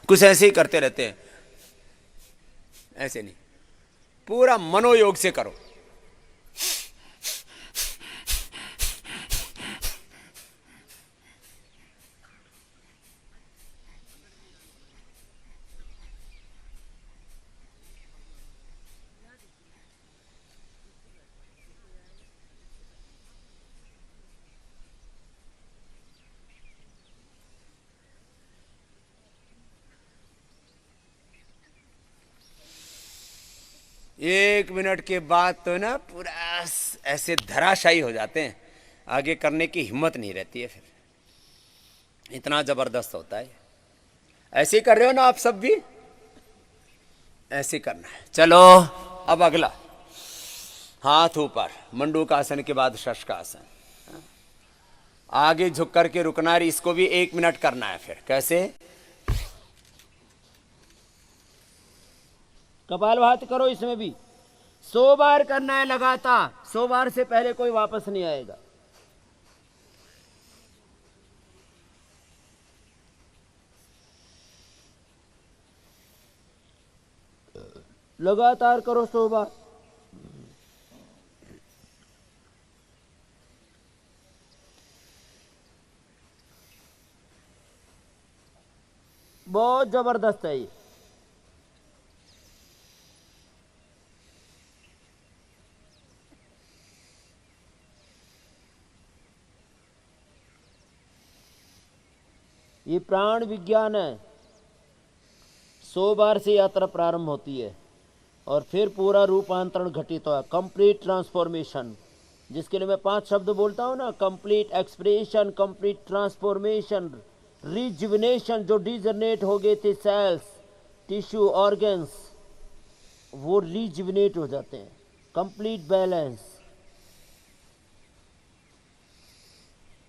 कुछ ऐसे ही करते रहते हैं, ऐसे नहीं, पूरा मनोयोग से करो। एक मिनट के बाद तो ना पूरा ऐसे धराशायी हो जाते हैं, आगे करने की हिम्मत नहीं रहती है, फिर इतना जबरदस्त होता है। ऐसे ही कर रहे हो ना आप सब भी? ऐसे करना है। चलो अब अगला, हाथ ऊपर, मंडूकासन के बाद शशकासन। आगे झुक करके रुकना है, इसको भी 1 मिनट करना है। फिर कैसे? कपालभाति करो, इसमें भी 100 बार करना है लगातार। 100 बार से पहले कोई वापस नहीं आएगा। लगातार करो 100 बार। बहुत जबरदस्त है ये। ये प्राण विज्ञान है। 100 बार से यात्रा प्रारंभ होती है और फिर पूरा रूपांतरण घटित हुआ, कंप्लीट ट्रांसफॉर्मेशन, जिसके लिए मैं 5 शब्द बोलता हूँ ना, complete expression, complete transformation, rejuvenation. जो डिजनरेट हो गए थे सेल्स, टिश्यू, ऑर्गन्स, वो रिजुविनेट हो जाते हैं। कंप्लीट बैलेंस,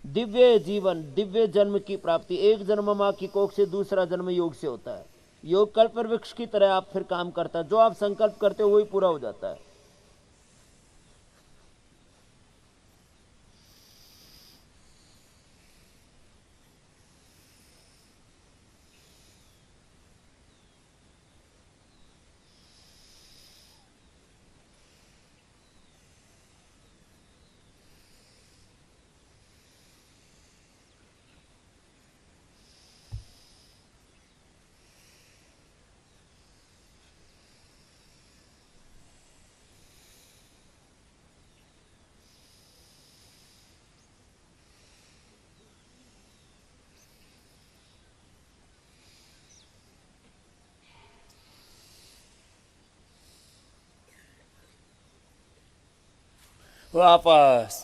दिव्य जीवन, दिव्य जन्म की प्राप्ति। एक जन्म माँ की कोख से, दूसरा जन्म योग से होता है। योग कल्प वृक्ष की तरह आप फिर काम करता है। जो आप संकल्प करते हो वही पूरा हो जाता है। वापस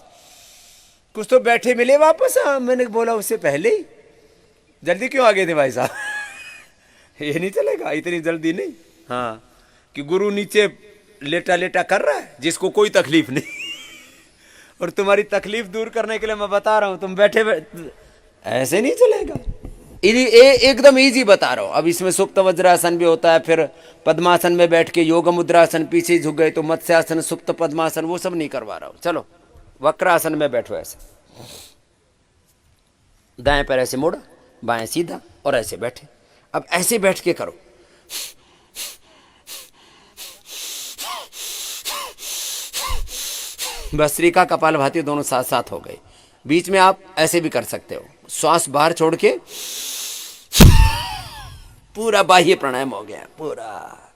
कुछ तो बैठे मिले वापस। हाँ, मैंने बोला उससे पहले ही। जल्दी क्यों आ गए थे भाई साहब? ये नहीं चलेगा, इतनी जल्दी नहीं। हाँ, कि गुरु नीचे लेटा लेटा कर रहा है जिसको कोई तकलीफ नहीं और तुम्हारी तकलीफ दूर करने के लिए मैं बता रहा हूं, तुम बैठे ऐसे नहीं चलेगा। एकदम इजी बता रहा हूं। अब इसमें सुप्त वज्रासन भी होता है, फिर पद्मासन में बैठ के योग मुद्रासन, पीछे झुक गए तो मत्स्यासन, सुप्त पद्मासन, वो सब नहीं करवा रहा हूं। चलो वक्रासन में बैठो ऐसे, दाएं पैर ऐसे मोड़ा, बाएं सीधा और ऐसे बैठे। अब ऐसे बैठ के करो। भस्त्रिका, कपालभाति दोनों साथ साथ हो गए। बीच में आप ऐसे भी कर सकते हो, श्वास बाहर छोड़ के पूरा बाह्य प्राणायाम हो गया, पूरा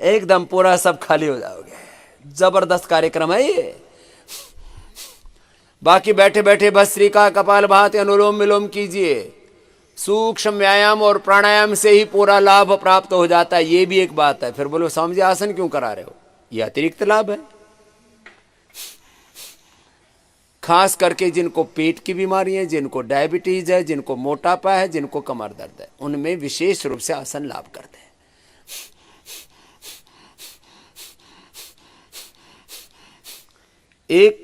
एकदम पूरा सब खाली हो जाओगे। जबरदस्त कार्यक्रम है ये। बाकी बैठे बैठे भस्त्रिका, कपालभाति, अनुलोम विलोम कीजिए। सूक्ष्म व्यायाम और प्राणायाम से ही पूरा लाभ प्राप्त हो जाता है। ये भी एक बात है। फिर बोलो स्वामी जी आसन क्यों करा रहे हो? ये अतिरिक्त लाभ है। खास करके जिनको पेट की बीमारी है, जिनको डायबिटीज है, जिनको मोटापा है, जिनको कमर दर्द है, उनमें विशेष रूप से आसन लाभ करते हैं। एक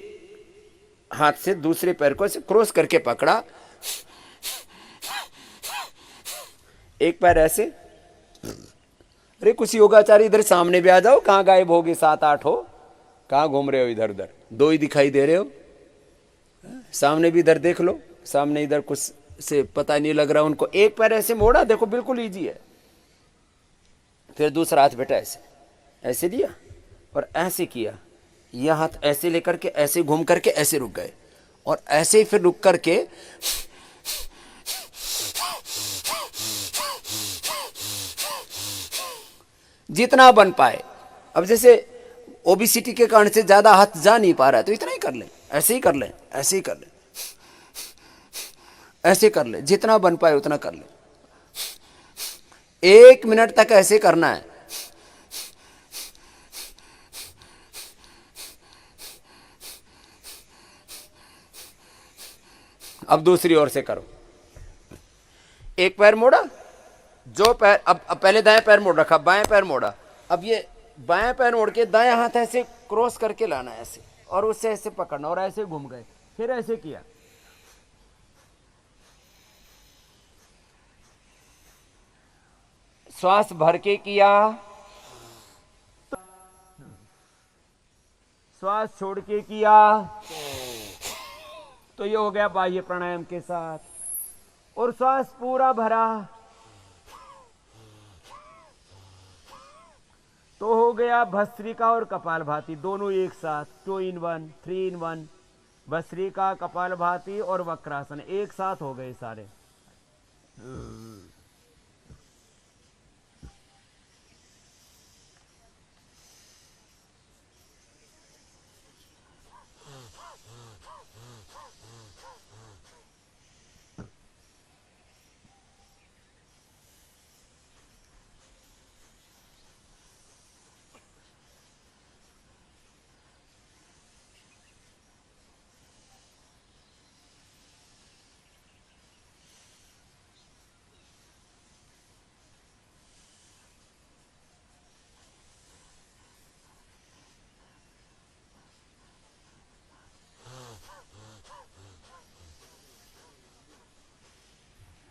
हाथ से दूसरे पैर को ऐसे क्रॉस करके पकड़ा, एक पैर ऐसे। अरे कुछ योगाचारी इधर सामने भी आ जाओ। कहाँ गायब होगे? 7-8 हो, कहाँ घूम रहे हो इधर उधर? 2 ही दिखाई दे रहे हो। सामने भी इधर देख लो, सामने इधर कुछ से पता नहीं लग रहा उनको। एक पैर ऐसे मोड़ा, देखो बिल्कुल इजी है। फिर दूसरा हाथ बेटा ऐसे ऐसे दिया और ऐसे किया। यह हाथ ऐसे लेकर के ऐसे घूम करके ऐसे रुक गए और ऐसे ही फिर रुक करके जितना बन पाए। अब जैसे ओबिसिटी के कारण से ज्यादा हाथ जा नहीं पा रहा है तो इतना ही कर ले, ऐसे ही कर ले, ऐसे ही कर ले, ऐसे कर ले, जितना बन पाए उतना कर ले। 1 मिनट तक ऐसे करना है। अब दूसरी ओर से करो। एक पैर मोड़ा, जो पैर अब पहले दाएं पैर मोड़ रखा, बाएं पैर मोड़ा। अब ये बाएं पैर मोड़ के दाएं हाथ ऐसे क्रॉस करके लाना है ऐसे और उससे ऐसे पकड़ना और ऐसे घूम गए, फिर ऐसे किया। श्वास भर के किया, श्वास छोड़ के किया, तो ये हो गया बाह्य प्राणायाम के साथ। और श्वास पूरा भरा तो हो गया भस्त्रिका और कपालभाति दोनों एक साथ, 2 in 1, 3 in 1। भस्त्रिका, कपालभाति और वक्रासन एक साथ हो गए सारे।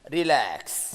रिलैक्स।